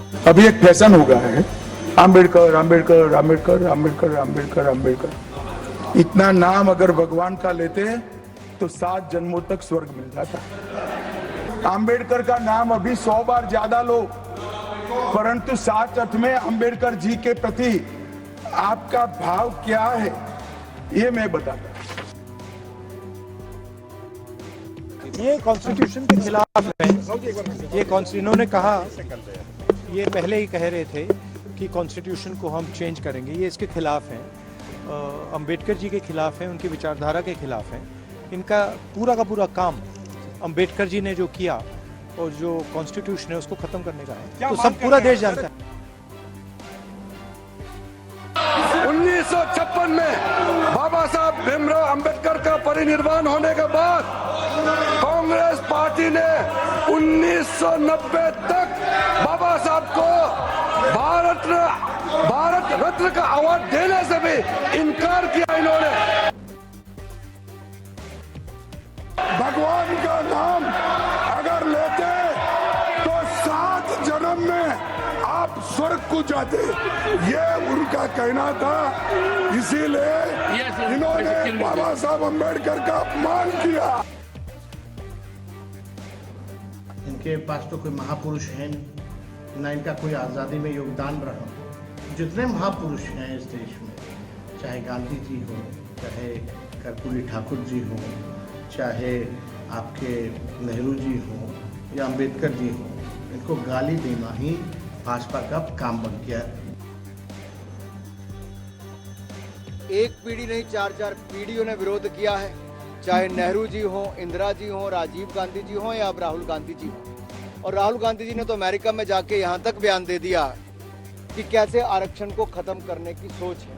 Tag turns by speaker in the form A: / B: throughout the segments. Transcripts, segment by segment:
A: अभी एक फैशन हो गया है, आम्बेडकर आम्बेडकर आम्बेडकर आम्बेडकर आम्बेडकर आम्बेडकर। इतना नाम अगर भगवान का लेते तो 7 जन्मों तक स्वर्ग मिल जाता। आम्बेडकर का नाम अभी 100 बार ज्यादा लो, परंतु 7 अर्थ में आम्बेडकर जी के प्रति आपका भाव क्या है ये मैं बताता।
B: ये कॉन्स्टिट्यूशन के खिलाफ है। ये इन्होंने कहा, ये पहले ही कह रहे थे कि कॉन्स्टिट्यूशन को हम चेंज करेंगे, ये इसके खिलाफ हैं। अंबेडकर जी के खिलाफ हैं, उनकी विचारधारा के खिलाफ हैं। इनका पूरा का पूरा काम अंबेडकर जी ने जो किया और जो कॉन्स्टिट्यूशन है उसको खत्म करने का है, तो सब पूरा देश जानता है।
C: 1956 में बाबा साहब भीमराव अंबेडकर का परिनिर्वाण होने के बाद कांग्रेस पार्टी ने 1990 तक बाबा साहब को भारत रत्न का अवार्ड देने से भी इनकार किया इन्होंने।
A: भगवान का नाम अगर लेते तो 7 जन्म में आप स्वर्ग को जाते, ये उनका कहना था। इसीलिए इन्होंने बाबा साहब अम्बेडकर का अपमान किया।
D: इनके पास तो कोई महापुरुष है ना, इनका कोई आज़ादी में योगदान रहा। जितने महापुरुष हैं इस देश में, चाहे गांधी जी हो, चाहे कर्पूरी ठाकुर जी हो, चाहे आपके नेहरू जी हो या अंबेडकर जी हो, इनको गाली देना ही भाजपा का काम बन गया।
E: एक पीढ़ी नहीं 4-4 पीढ़ियों ने विरोध किया है, चाहे नेहरू जी हो, इंदिरा जी हो, राजीव गांधी जी हो या अब राहुल गांधी जी हो। और राहुल गांधी जी ने तो अमेरिका में जाके यहाँ तक बयान दे दिया कि कैसे आरक्षण को खत्म करने की सोच है।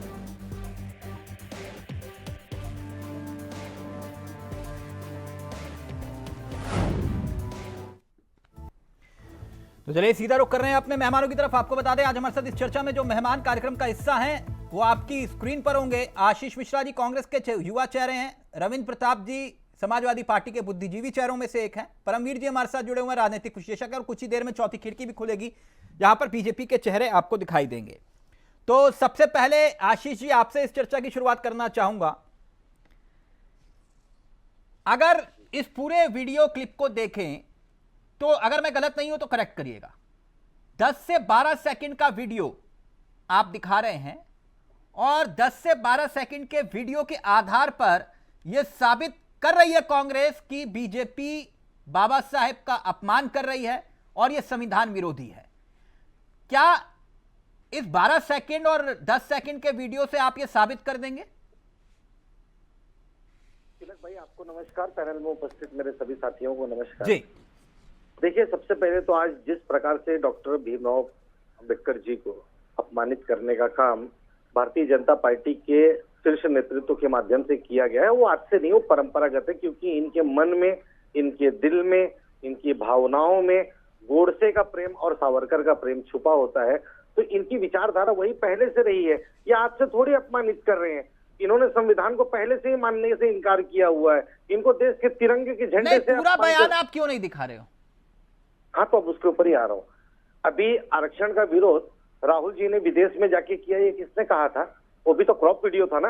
F: तो चलिए सीधा रुख कर रहे हैं अपने मेहमानों की तरफ। आपको बता दें आज हमारे साथ इस चर्चा में जो मेहमान कार्यक्रम का हिस्सा हैं वो आपकी स्क्रीन पर होंगे। आशीष मिश्रा जी कांग्रेस के युवा चेहरे हैं, रविंद्र प्रताप जी समाजवादी पार्टी के बुद्धिजीवी चेहरों में से एक हैं, परमवीर जी हमारे साथ जुड़े हुए हैं, राजनीतिक विश्लेषक, और कुछ ही देर में चौथी खिड़की भी खुलेगी जहां पर बीजेपी के चेहरे आपको दिखाई देंगे। तो सबसे पहले आशीष जी आपसे इस चर्चा की शुरुआत करना चाहूंगा। अगर इस पूरे वीडियो क्लिप को देखें तो अगर मैं गलत नहीं हूं तो करेक्ट करिएगा, 10 से 12 सेकंड का वीडियो आप दिखा रहे हैं और 10 से 12 सेकंड के वीडियो के आधार पर यह साबित कर रही है कांग्रेस कि बीजेपी बाबा साहेब का अपमान कर रही है और यह संविधान विरोधी है। क्या इस 12 सेकंड और 10 सेकंड के वीडियो से आप यह साबित कर देंगे?
G: तिलक भाई आपको नमस्कार, पैनल में उपस्थित मेरे सभी साथियों को नमस्कार
F: जी।
G: देखिए, सबसे पहले तो आज जिस प्रकार से डॉक्टर भीमराव अंबेडकर जी को अपमानित करने का काम भारतीय जनता पार्टी के शीर्ष नेतृत्व के माध्यम से किया गया है, वो आज से नहीं, वो परंपरागत है। क्योंकि इनके मन में, इनके दिल में, इनकी भावनाओं में गोडसे का प्रेम और सावरकर का प्रेम छुपा होता है। तो इनकी विचारधारा वही पहले से रही है, ये आज से थोड़ी अपमानित कर रहे हैं। इन्होंने संविधान को पहले से ही मानने से इनकार किया हुआ है। इनको देश के तिरंगे के झंडे से
F: पूरा बयान आप क्यों नहीं दिखा रहे हो?
G: हाँ, तो अब उसके ऊपर ही आ रहा हूँ। अभी आरक्षण का विरोध राहुल जी ने विदेश में जाके किया, ये किसने कहा था? वो भी तो क्रॉप वीडियो था ना।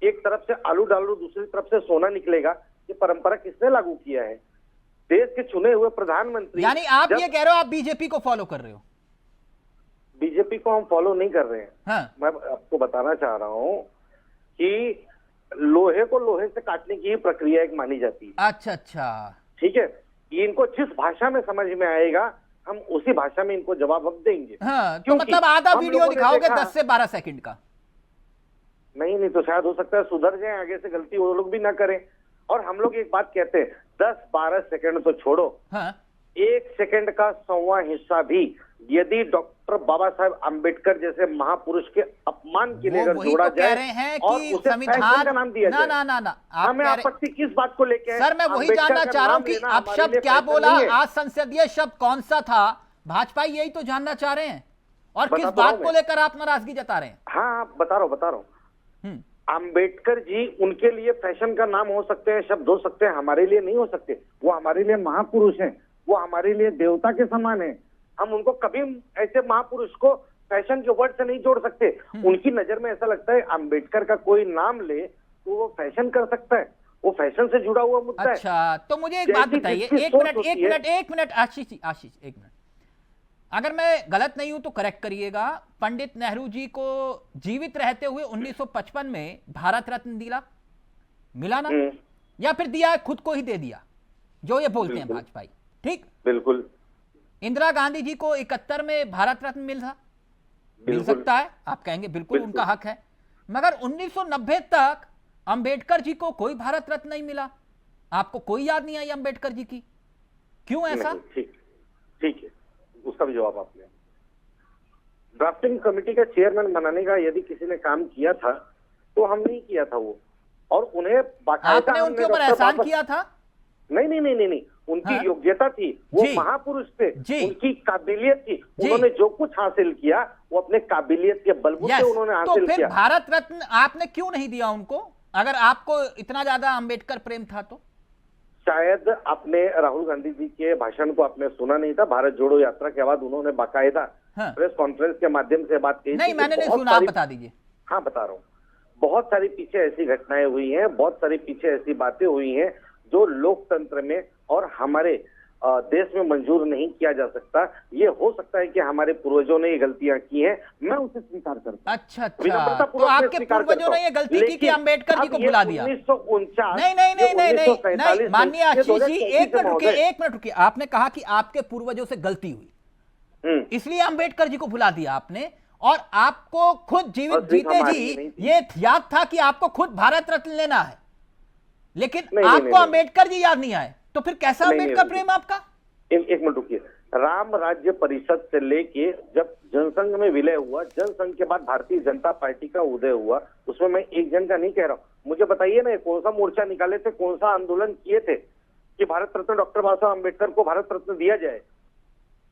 G: एक तरफ से आलू डालो, दूसरी तरफ से सोना निकलेगा, ये परंपरा किसने लागू किया है? देश के चुने हुए प्रधानमंत्री।
F: यानी आप ये कह रहे हो आप बीजेपी को फॉलो कर रहे हो?
G: बीजेपी को हम फॉलो नहीं कर रहे हैं।
F: हाँ।
G: मैं आपको बताना चाह रहा हूँ कि लोहे को लोहे से काटने की ही प्रक्रिया एक मानी जाती है।
F: अच्छा,
G: ठीक है, ये इनको जिस भाषा में समझ में आएगा हम उसी भाषा में इनको जवाब अब देंगे।
F: हाँ, तो मतलब आधा वीडियो दिखाओगे 10 से 12 सेकंड का?
G: नहीं, तो शायद हो सकता है सुधर जाए, आगे से गलती वो लोग भी ना करें। और हम लोग एक बात कहते हैं, 10-12 सेकंड तो छोड़ो,
F: हाँ।
G: 1 सेकंड का 100वां हिस्सा भी यदि डॉक्टर बाबा साहेब आम्बेडकर जैसे महापुरुष के अपमान के लिए अगर जोड़ा
F: तो
G: जाए
F: कह रहे हैं
G: और
F: कि
G: उसे
F: संविधान
G: का नाम दिया जाए,
F: ना
G: हमें आपत्ति किस बात को लेके है?
F: सर मैं वही जानना चाह रहा हूं कि आप शब्द क्या बोला, आज संसदीय शब्द कौन सा था? भाजपा यही तो जानना चाह रहे हैं और किस बात को लेकर आप नाराजगी जता रहे हैं?
G: हाँ, बता रहा हूँ। अंबेडकर जी उनके लिए फैशन का नाम हो सकते हैं, शब्द हो सकते हैं, हमारे लिए नहीं हो सकते। वो हमारे लिए महापुरुष हैं, वो हमारे लिए देवता के समान है। हम उनको कभी ऐसे महापुरुष को फैशन के वर्ड से नहीं जोड़ सकते। उनकी नजर में ऐसा लगता है अंबेडकर का कोई नाम ले तो वो फैशन कर सकता है, वो फैशन से जुड़ा हुआ मुद्दा है।
F: अच्छा, तो मुझे एक बात
G: जैसी
F: बताइए,
G: जिसकी
F: एक
G: सोच
F: मिनट
G: होती
F: एक
G: है।
F: मिनट एक मिनट आशीष एक मिनट, अगर मैं गलत नहीं हूं तो करेक्ट करिएगा, पंडित नेहरू जी को जीवित रहते हुए 1955 में भारत रत्न मिला ना, या फिर दिया, खुद को ही दे दिया, जो ये बोलते हैं भाजपाई, ठीक?
G: बिल्कुल।
F: इंदिरा गांधी जी को 71 में भारत रत्न मिल सकता है, आप कहेंगे बिल्कुल उनका हक है, मगर 1990 तक अंबेडकर जी को कोई भारत रत्न नहीं मिला। आपको कोई याद नहीं आई अंबेडकर जी की, क्यों ऐसा?
G: ठीक है, उसका भी जवाब आपने। ड्राफ्टिंग कमेटी का चेयरमैन बनाने का यदि किसी ने काम किया था तो हम नहीं किया था वो, और उन्हें
F: आपने उनके ऊपर एहसान किया था?
G: नहीं, उनकी
F: हाँ?
G: योग्यता थी, वो
F: जी।
G: महापुरुष थे,
F: जी।
G: उनकी काबिलियत थी,
F: जी।
G: उन्होंने जो कुछ हासिल किया वो अपने काबिलियत के बलबूते
F: यस,
G: उन्होंने
F: तो
G: हासिल
F: फिर
G: किया।
F: भारत रत्न आपने क्यों नहीं दिया उनको, अगर आपको इतना ज्यादा अंबेडकर प्रेम था तो?
G: शायद आपने राहुल गांधी जी के भाषण को आपने सुना नहीं था। भारत जोड़ो यात्रा के बाद उन्होंने बाकायदा
F: हाँ।
G: प्रेस कॉन्फ्रेंस के माध्यम से बात की।
F: नहीं, मैंने नहीं सुना, आप बता दीजिए।
G: हाँ, बता रहा हूँ। बहुत सारी पीछे ऐसी घटनाएं हुई हैं, बहुत सारी पीछे ऐसी बातें हुई हैं जो लोकतंत्र में और हमारे देश में मंजूर नहीं किया जा सकता। ये हो सकता है कि हमारे पूर्वजों ने ये गलतियां की हैं, मैं उसे स्वीकार करता हूं।
F: अच्छा, तो
G: विनम्रतापूर्वक मैं
F: आपके
G: स्वीकार
F: पूर्वजों
G: करता
F: ने ये
G: हूं।
F: गलती की कि
G: लेकिन
F: अंबेडकर जी को
G: अब ये
F: भुला दिया?
G: 1949
F: नहीं, माननीय आशीष जी, एक मिनट
G: महोदय।
F: रुकिए। आपने कहा कि आपके पूर्वजों से गलती हुई, इसलिए अंबेडकर जी को भुला दिया आपने, और आपको खुद जीवित
G: और सिर्फ
F: जीते
G: हमारी
F: जी
G: नहीं थी।
F: ये याद था कि आपको खुद भारत रत्न लेना है, लेकिन
G: नहीं,
F: आपको
G: नहीं, नहीं।
F: अंबेडकर जी याद नहीं आए, तो फिर कैसा
G: नहीं,
F: अंबेडकर
G: नहीं,
F: प्रेम आपका?
G: एक मिनट रुकिए। राम राज्य परिषद से लेके जब जनसंघ में विलय हुआ, जनसंघ के बाद भारतीय जनता पार्टी का उदय हुआ, उसमें मैं एक जन का नहीं कह रहा हूँ। मुझे बताइए ना, कौन सा मोर्चा निकाले थे, कौन सा आंदोलन किए थे कि भारत रत्न डॉक्टर बाबा साहब अम्बेडकर को भारत रत्न दिया जाए?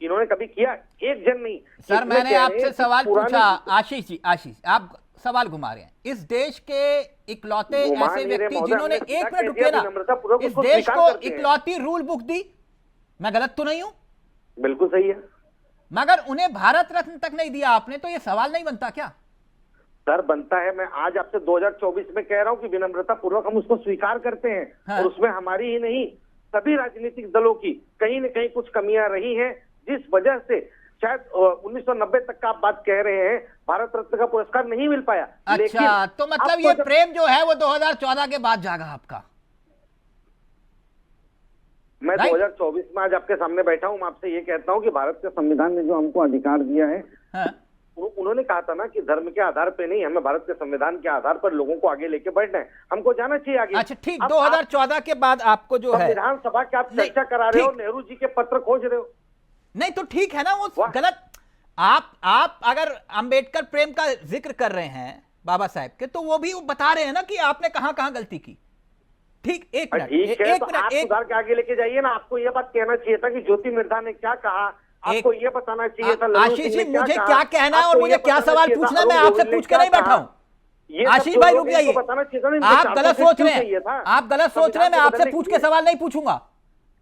G: इन्होंने कभी किया? एक जन नहीं।
F: सर,
G: इसमें
F: मैंने
G: क्या है
F: आपसे
G: कि
F: सवाल
G: पुराने-
F: पूछा, आशीष जी, आप सवाल घुमा रहे हैं। इस देश के इकलौते
G: घुमा
F: ऐसे
G: नहीं रहे
F: व्यक्ति
G: महोदय,
F: जिन्होंने,
G: हमने
F: एक
G: सीधा
F: मिनट
G: कह
F: रुकिए
G: दिया,
F: ना,
G: विनम्रतापूर्वक
F: इस
G: उसको
F: देश
G: स्वीकार
F: को
G: करते हैं।
F: इकलौती रूल बुक दी, मैं गलत तो नहीं हूं?
G: बिल्कुल सही है
F: मगर उन्हें भारत रत्न तक नहीं दिया आपने, तो ये सवाल नहीं बनता क्या?
G: सर, बनता है। मैं आज आपसे 2024 में कह रहा हूं कि विनम्रता पूर्वक हम उसको स्वीकार करते हैं।
F: हाँ।
G: और उसमें हमारी ही नहीं, सभी राजनीतिक दलों की कहीं न कहीं कुछ कमियां रही हैं, जिस वजह से शायद 1990 तक का आप बात कह रहे हैं, भारत रत्न का पुरस्कार नहीं मिल पाया।
F: अच्छा, तो मतलब
G: आपको
F: ये
G: जब-
F: प्रेम जो है वो 2014 के बाद जागा आपका?
G: मैं
F: Right?
G: 2024 में आज आपके सामने बैठा हूं, मैं आपसे ये कहता हूं कि भारत के संविधान ने जो हमको अधिकार दिया है,
F: हाँ।
G: उन्होंने कहा था ना कि धर्म के आधार पे नहीं, हमें भारत के संविधान के आधार पर लोगों को आगे लेके बढ़ना है, हमको जाना चाहिए आगे।
F: अच्छा, ठीक,
G: अब
F: 2014 के बाद आपको जो है,
G: विधानसभा की आप
F: नहीं,
G: चर्चा करा रहे हो,
F: ठीक।
G: नेहरू जी के पत्र खोज रहे हो।
F: नहीं तो ठीक है ना, वो
G: वाह।
F: गलत। आप अगर अंबेडकर प्रेम का जिक्र कर रहे हैं बाबा साहेब के, तो वो भी बता रहे हैं ना कि आपने कहां कहां गलती की। ठीक, एक मिनट,
G: ठीक है,
F: एक
G: तो आप
F: मिनट,
G: सुधार के आगे लेके जाइए ना। आपको ये बात कहना चाहिए था कि ज्योति मिर्धा ने क्या कहा, आपको ये बताना चाहिए था लल्लू
F: आशीष
G: सिंह
F: जी,
G: ने
F: मुझे
G: कहा,
F: क्या कहना है और
G: आपको
F: मुझे
G: ये
F: क्या
G: बताना
F: सवाल
G: चाहिए था,
F: पूछना है, मैं
G: अरुण
F: आपसे
G: गोविल ने
F: पूछ के
G: क्या
F: नहीं बैठा
G: कहा।
F: हूं।
G: ये सब
F: आशीष
G: जो
F: भाई
G: लोग
F: रुक
G: हैं, इनको
F: जाइए,
G: बताना चाहिए था ना, इनको
F: आप
G: चार
F: गलत
G: सौ
F: सोच
G: क्यों
F: रहे
G: चाहिए
F: हैं,
G: था?
F: आप गलत सोच रहे हैं, मैं
G: संविधान को
F: आपसे
G: बदलने
F: पूछ
G: के
F: के
G: लिए।
F: सवाल नहीं पूछूंगा।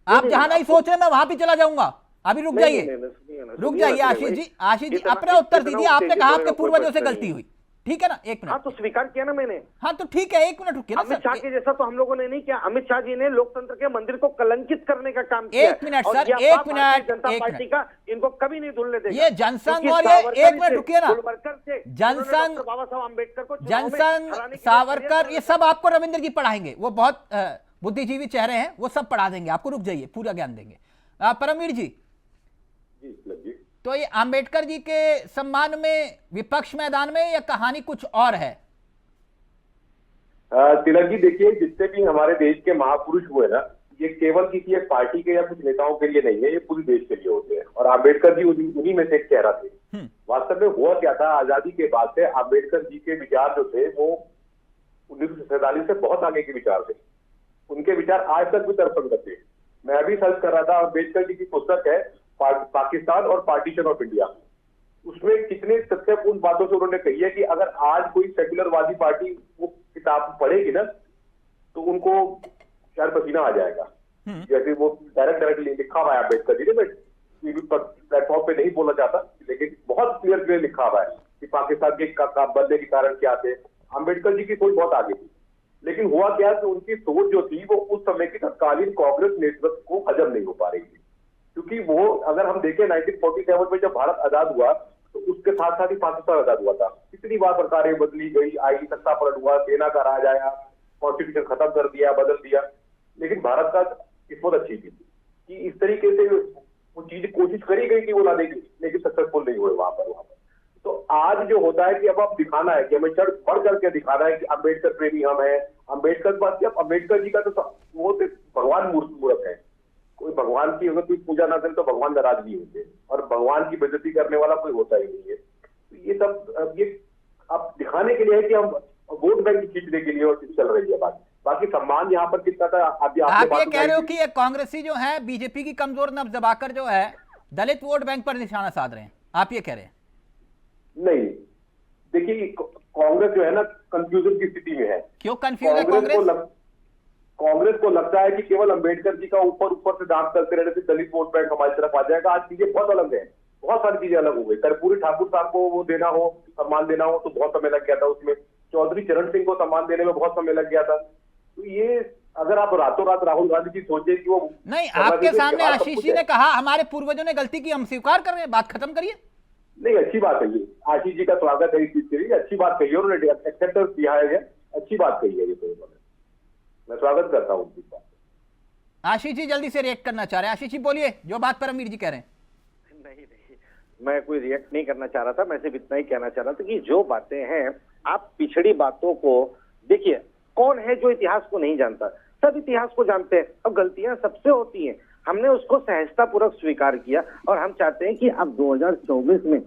F: आप
G: नहीं,
F: जहां नहीं सोच रहे, मैं वहां भी चला जाऊंगा। अभी रुक
G: नहीं,
F: जाइए,
G: नहीं, नहीं, सुनिए ना,
F: रुक
G: सुनिए
F: जाइए
G: ना,
F: आशीष जी। आशीष जी,
G: इतना-
F: अपना उत्तर
G: इतना
F: दीजिए। आपने
G: उत्तेजित
F: कहा
G: होने
F: आपके
G: का कोई
F: पूर्वजों से
G: प्रश्न
F: गलती
G: नहीं।
F: हुई, ठीक है ना? एक
G: हाँ,
F: मिनट,
G: तो स्वीकार किया ना मैंने।
F: हाँ तो ठीक है, एक मिनट रुकिए ना
G: अमित शाह
F: सर।
G: के जैसा तो हम लोगों ने नहीं किया। अमित शाह जी ने लोकतंत्र के मंदिर को कलंकित करने का काम किया।
F: एक मिनट
G: और
F: सर,
G: ये
F: एक
G: अफवाह भारतीय
F: मिनट,
G: जनता
F: एक
G: पार्टी
F: मिनट।
G: का इनको कभी नहीं धुलने देगा।
F: ये जनसंघ
G: क्योंकि
F: और ये
G: सावरकर
F: एक मिनट
G: से,
F: रुकिए ना,
G: गुलबर्गर से
F: जनसंघ,
G: उन्होंने डॉक्टर बाबा साहब अम्बेडकर को चुनाव में
F: जनसंघ,
G: हराने के लिए
F: सावरकर,
G: प्रयास
F: ये सब आपको रविंद्र जी पढ़ाएंगे। वो बहुत बुद्धिजीवी चेहरे हैं, वो सब पढ़ा देंगे आपको। रुक जाइए, पूरा ज्ञान देंगे। परमवीर जी, तो ये अंबेडकर जी के सम्मान में विपक्ष मैदान में, या कहानी कुछ और है?
H: तिलक जी, देखिए, जितने भी हमारे देश के महापुरुष हुए ना, ये केवल किसी एक पार्टी के या कुछ नेताओं के लिए नहीं है, ये पूरे देश के लिए होते हैं। और अम्बेडकर जी उन्हीं में से एक चेहरा थे। वास्तव में हुआ क्या था, आजादी के बाद से अम्बेडकर जी के विचार जो थे वो 1947 से बहुत आगे के विचार थे। उनके विचार आज तक भी तर्कसंगत थे। मैं अभी सर्च कर रहा था, अम्बेडकर जी की पुस्तक है पाकिस्तान और पार्टीशन ऑफ इंडिया। उसमें कितने तथ्यपूर्ण बातों से उन्होंने कही है कि अगर आज कोई सेक्युलरवादी पार्टी वो किताब पढ़ेगी ना, तो उनको शायद पसीना आ जाएगा। जैसे वो डायरेक्ट लिखा हुआ है अम्बेडकर जी ने, टीवी पर प्लेटफॉर्म पे नहीं बोलना चाहता, लेकिन बहुत क्लियर लिखा हुआ है कि पाकिस्तान के बनने के कारण क्या थे। अम्बेडकर जी की सोच बहुत आगे थी, लेकिन हुआ क्या कि उनकी सोच जो थी वो उस समय की तत्कालीन कांग्रेस नेतृत्व को हजम नहीं हो पा रही थी, क्योंकि वो अगर हम देखें 1947 में जब भारत आजाद हुआ तो उसके साथ साथ ही पाकिस्तान आजाद हुआ था। कितनी बार सरकारें बदली गई, आई, सत्ता पलट हुआ, सेना का राज आया, कॉन्स्टिट्यूशन खत्म कर दिया, बदल दिया, लेकिन भारत का किस्मत अच्छी थी कि इस तरीके से वो चीज कोशिश करी गई कि वो ला देगी, लेकिन सक्सेसफुल नहीं हुए वहां पर। तो आज जो होता है कि अब दिखाना है कि हमें बढ़ चढ़ के दिखाना है कि अम्बेडकर प्रेमी हम हैं। अम्बेडकर बात क्या, अम्बेडकर जी का तो वो तो भगवान मूर्त है, कोई भगवान की अगर कोई पूजा ना करे तो भगवान नाराज नहीं होते, और भगवान की बेइज्जती करने वाला कोई होता ही नहीं है। तो ये सब ये अब दिखाने के लिए है कि हम वोट बैंक खींचने के लिए और चल रही है बात। बाकी सम्मान यहाँ पर कितना था
F: आप ये कह रहे हो कि ये कांग्रेसी जो है बीजेपी की कमजोर नब्ज दबाकर जो है दलित वोट बैंक पर निशाना साध रहे हैं, आप ये कह रहे हैं?
H: नहीं, देखिए कांग्रेस जो है ना कंफ्यूजन की स्थिति में है।
F: क्यों कंफ्यूज है
H: कांग्रेस को लगता है कि केवल अंबेडकर जी का ऊपर से डांस करते रहने से दलित वोट बैंक हमारी तरफ आ जाएगा। आज चीजें बहुत अलग है, बहुत सारी चीजें अलग हो गई। कर्पूरी ठाकुर साहब को वो देना हो, सम्मान देना हो तो बहुत समय लग गया था उसमें। चौधरी चरण सिंह को सम्मान देने में बहुत समय लग गया था। तो ये अगर आप रातों रात राहुल गांधी जी सोचे कि वो
F: नहीं, आपके सामने आशीष जी ने कहा हमारे पूर्वजों ने गलती की, हम स्वीकार कर रहे हैं, बात खत्म करिए।
H: नहीं, अच्छी बात है ये, आशीष जी का स्वागत है इस चीज के लिए, अच्छी बात कही है उन्होंने, एक्सेप्टेंस दिया है, अच्छी बात कही है ये, तो मैं स्वागत करता हूँ उनकी बात।
F: आशीष जी जल्दी से रिएक्ट करना चाह रहे हैं, आशीष जी बोलिए जो बात परमवीर जी कह रहे हैं।
G: नहीं, मैं कोई रिएक्ट नहीं करना चाह रहा था, मैं सिर्फ इतना ही कहना चाह रहा था कि जो बातें हैं, आप पिछड़ी बातों को देखिए। कौन है जो इतिहास को नहीं जानता? सब इतिहास को जानते हैं। अब गलतियां सबसे होती हैं, हमने उसको सहजतापूर्वक स्वीकार किया, और हम चाहते हैं कि अब 2024 में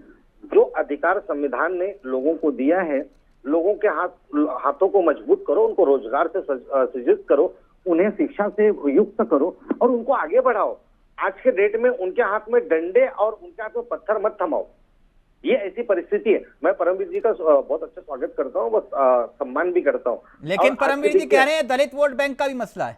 G: जो अधिकार संविधान ने लोगों को दिया है, लोगों के हाथों को मजबूत करो, उनको रोजगार से सृजित करो, उन्हें शिक्षा से युक्त करो और उनको आगे बढ़ाओ। आज के डेट में उनके हाथ में डंडे और उनके हाथ में पत्थर मत थमाओ। ये ऐसी परिस्थिति है। मैं परमवीर जी का बहुत अच्छा स्वागत करता हूँ, बस सम्मान भी करता हूँ।
F: लेकिन परमवीर जी कह रहे हैं दलित वोट बैंक का भी मसला है।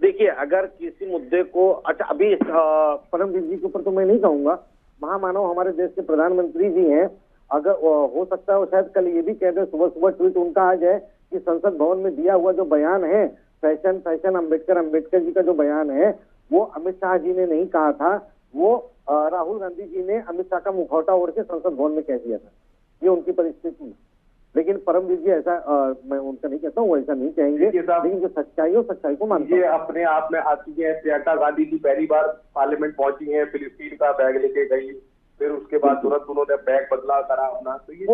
G: देखिए, अगर किसी मुद्दे को, अच्छा अभी परमवीर जी के ऊपर तो मैं नहीं कहूंगा, महामानव हमारे देश के प्रधानमंत्री जी हैं, अगर हो सकता है वो शायद कल ये भी कह दे, सुबह सुबह ट्वीट उनका आ जाए कि संसद भवन में दिया हुआ जो बयान है फैशन अम्बेडकर जी का जो बयान है वो अमित शाह जी ने नहीं कहा था, वो राहुल गांधी जी ने अमित शाह का मुखौटा ओढ़ के संसद भवन में कह दिया था। ये उनकी परिस्थिति। लेकिन परमवीर जी ऐसा मैं उनका नहीं कहता हूँ, वो ऐसा नहीं कहेंगे, लेकिन जो सच्चाई है सच्चाई को मानते
H: हैं। अपने आप में आ चुके हैं। प्रियंका गांधी जी पहली बार पार्लियामेंट पहुंची हैं, फिलिस्तीन का बैग लेके गई, फिर उसके बाद तुरंत उन्होंने बैग बदला करा अपना। तो ये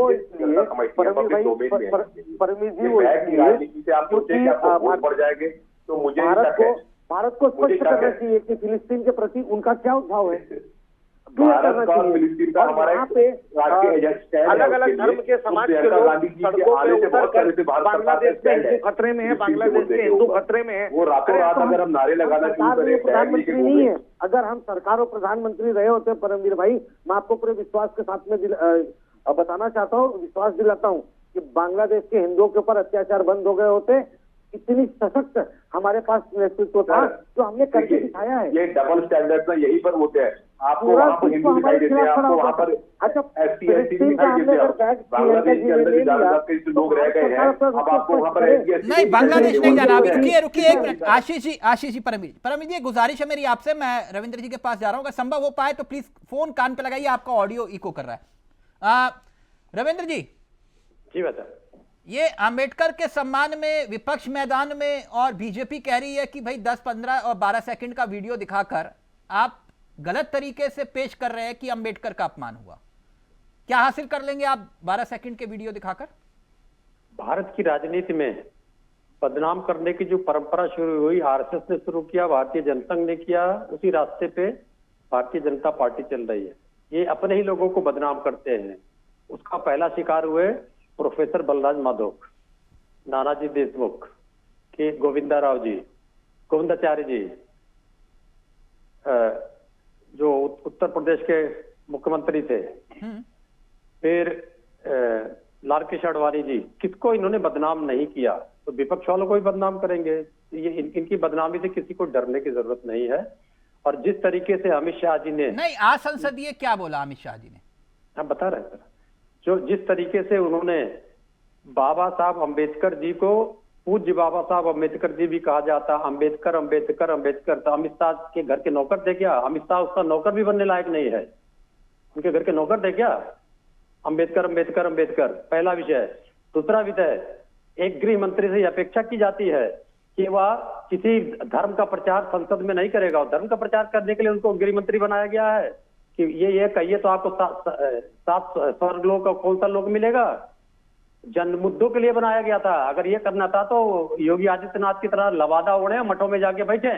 G: परमवीर जी बैग की राजनीति से आप सोचे कि आपको वोट बढ़ जाएंगे, तो मुझे भारत को स्पष्ट करना चाहिए कि फिलिस्तीन के प्रति उनका क्या उद्भाव है।
H: भारत का और फिलिस्तीन का हमारा
G: अलग अलग धर्म के समाज के लोग सड़कों पे उतरकर बांग्लादेश में हिंदू खतरे में है, बांग्लादेश के हिंदू खतरे में है,
H: वो रातों रात अगर हम नारे लगाना शुरू करें,
G: प्रधानमंत्री नहीं है। अगर हम सरकार और प्रधानमंत्री रहे होते परमवीर भाई, मैं आपको पूरे विश्वास के साथ में बताना चाहता हूँ, विश्वास दिलाता हूँ कि बांग्लादेश के हिंदुओं के ऊपर अत्याचार बंद हो गए होते। इतनी सशक्त हमारे पास नेतृत्व था जो हमने करके दिखाया है।
H: ये डबल स्टैंडर्ड ना यही पर होते हैं। आपको वहाँ पर हिंदू दिखाई देते हैं, आपको वहाँ पर SC ST दिखाई देते हैं। बांग्लादेश के अंदर ज्यादातर लोग रह गए हैं, अब आपको वहाँ पर SC ST
F: नहीं, बांग्लादेश नहीं जाना। अभी रुकिए एक मिनट। आशीष जी, परमवीर जी गुजारिश है मेरी आपसे, मैं रविंद्र जी के पास जा रहा हूँ, अगर संभव हो पाए तो प्लीज फोन कान पे लगाइए, आपका ऑडियो इको कर रहा है। रविंद्र जी
B: बता,
F: ये अंबेडकर के सम्मान में विपक्ष मैदान में और बीजेपी कह रही है कि भाई 10, 15 और 12 सेकंड का वीडियो दिखाकर आप गलत तरीके से पेश कर रहे हैं कि अंबेडकर का अपमान हुआ। क्या हासिल कर लेंगे आप 12 सेकंड के वीडियो दिखाकर?
I: भारत की राजनीति में बदनाम करने की जो परंपरा शुरू हुई, आरएसएस ने शुरू किया, भारतीय जनता ने किया, उसी रास्ते पे भारतीय जनता पार्टी चल रही है। ये अपने ही लोगों को बदनाम करते हैं। उसका पहला शिकार हुए प्रोफेसर बलराज माधोक, नानाजी देशमुख के गोविंदा राव जी, गोविंदाचार्य जी, जो उत्तर प्रदेश के मुख्यमंत्री थे, फिर लाल कृष्ण आडवाणी जी, किसको इन्होंने बदनाम नहीं किया, तो विपक्ष वालों को भी बदनाम करेंगे। ये इनकी बदनामी से किसी को डरने की जरूरत नहीं है। और जिस तरीके से अमित शाह जी ने,
F: नहीं, असंसदीय क्या बोला अमित शाह जी ने?
I: हम बता रहे हैं सर, जो जिस तरीके से उन्होंने बाबा साहब अम्बेडकर जी को, पूज्य बाबा साहब अम्बेडकर जी भी कहा जाता, अम्बेडकर अम्बेडकर अम्बेडकर, तो अमित शाह के घर के नौकर थे क्या? अमित शाह उसका नौकर भी बनने लायक नहीं है, उनके घर के नौकर थे क्या? अम्बेडकर अम्बेडकर अम्बेडकर, पहला विषय। दूसरा विषय, एक गृह मंत्री से अपेक्षा की जाती है कि वह किसी धर्म का प्रचार संसद में नहीं करेगा, और धर्म का प्रचार करने के लिए उनको गृह मंत्री बनाया गया है कि ये कहिए तो आपको सात स्वर्ग लोक का कौन सा लोक मिलेगा? जन मुद्दों के लिए बनाया गया था। अगर ये करना था तो योगी आदित्यनाथ की तरह लवादा ओढ़े, मठों में जाके बैठे,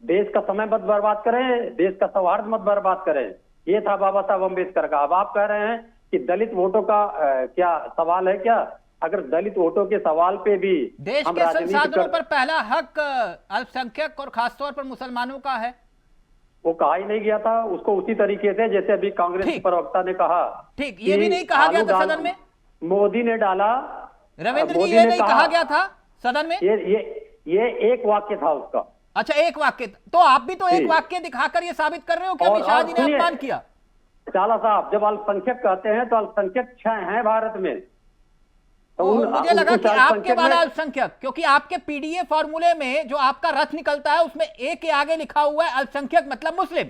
I: देश का समय मत बर्बाद करें, देश का सौहार्द मत बर्बाद करें। ये था बाबा साहब अम्बेडकर का। अब आप कह रहे हैं कि दलित वोटों का क्या सवाल है क्या? अगर दलित वोटों के सवाल पे भी
F: देश के संसाधनों पर पहला हक अल्पसंख्यक और खासतौर पर मुसलमानों का है,
I: वो कहा ही नहीं गया था। उसको उसी तरीके से जैसे अभी कांग्रेस के प्रवक्ता ने कहा,
F: ठीक, ये भी नहीं कहा गया था सदन में,
I: मोदी ने डाला,
F: रविंद्र जी, ये नहीं कहा गया था सदन में?
I: ये एक वाक्य था उसका।
F: अच्छा, एक वाक्य, तो आप भी तो एक वाक्य दिखाकर ये साबित कर रहे हो कि अमित शाह जी ने अपमान किया।
I: चाला साहब, जब अल्पसंख्यक कहते हैं तो अल्पसंख्यक 6 हैं भारत में, तो
F: मुझे लगा कि आपके वाला अल्पसंख्यक, क्योंकि आपके पीडीए फॉर्मूले में जो आपका रथ निकलता है उसमें ए के आगे लिखा हुआ है अल्पसंख्यक मतलब मुस्लिम।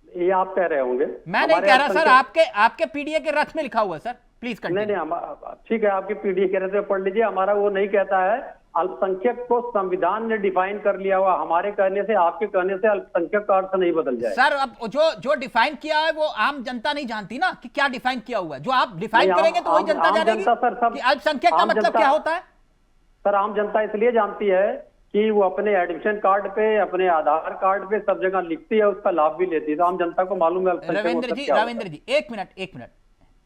I: ये आप कह रहे होंगे,
F: मैं नहीं कह रहा सर, आपके पीडीए के रथ में लिखा हुआ है सर, प्लीज कंटिन्यू।
I: नहीं, ठीक है, आपके पीडीए कह रहे थे, पढ़ लीजिए। हमारा वो नहीं कहता है। अल्पसंख्यक को संविधान ने डिफाइन कर लिया हुआ, हमारे कहने से, आपके कहने से अल्पसंख्यक का अर्थ नहीं बदल जाए।
F: सर, अब जो डिफाइन किया है वो आम जनता नहीं जानती ना कि क्या डिफाइन किया हुआ है। जो आप डिफाइन करेंगे तो वही जनता जानेगी कि अल्पसंख्यक का मतलब क्या होता है।
I: सर, आम जनता इसलिए जानती है कि वो अपने एडमिशन कार्ड पे, अपने आधार कार्ड पे सब जगह लिखती है, उसका लाभ भी लेती है, तो आम जनता को मालूम है।
F: रविंद्र जी, एक मिनट,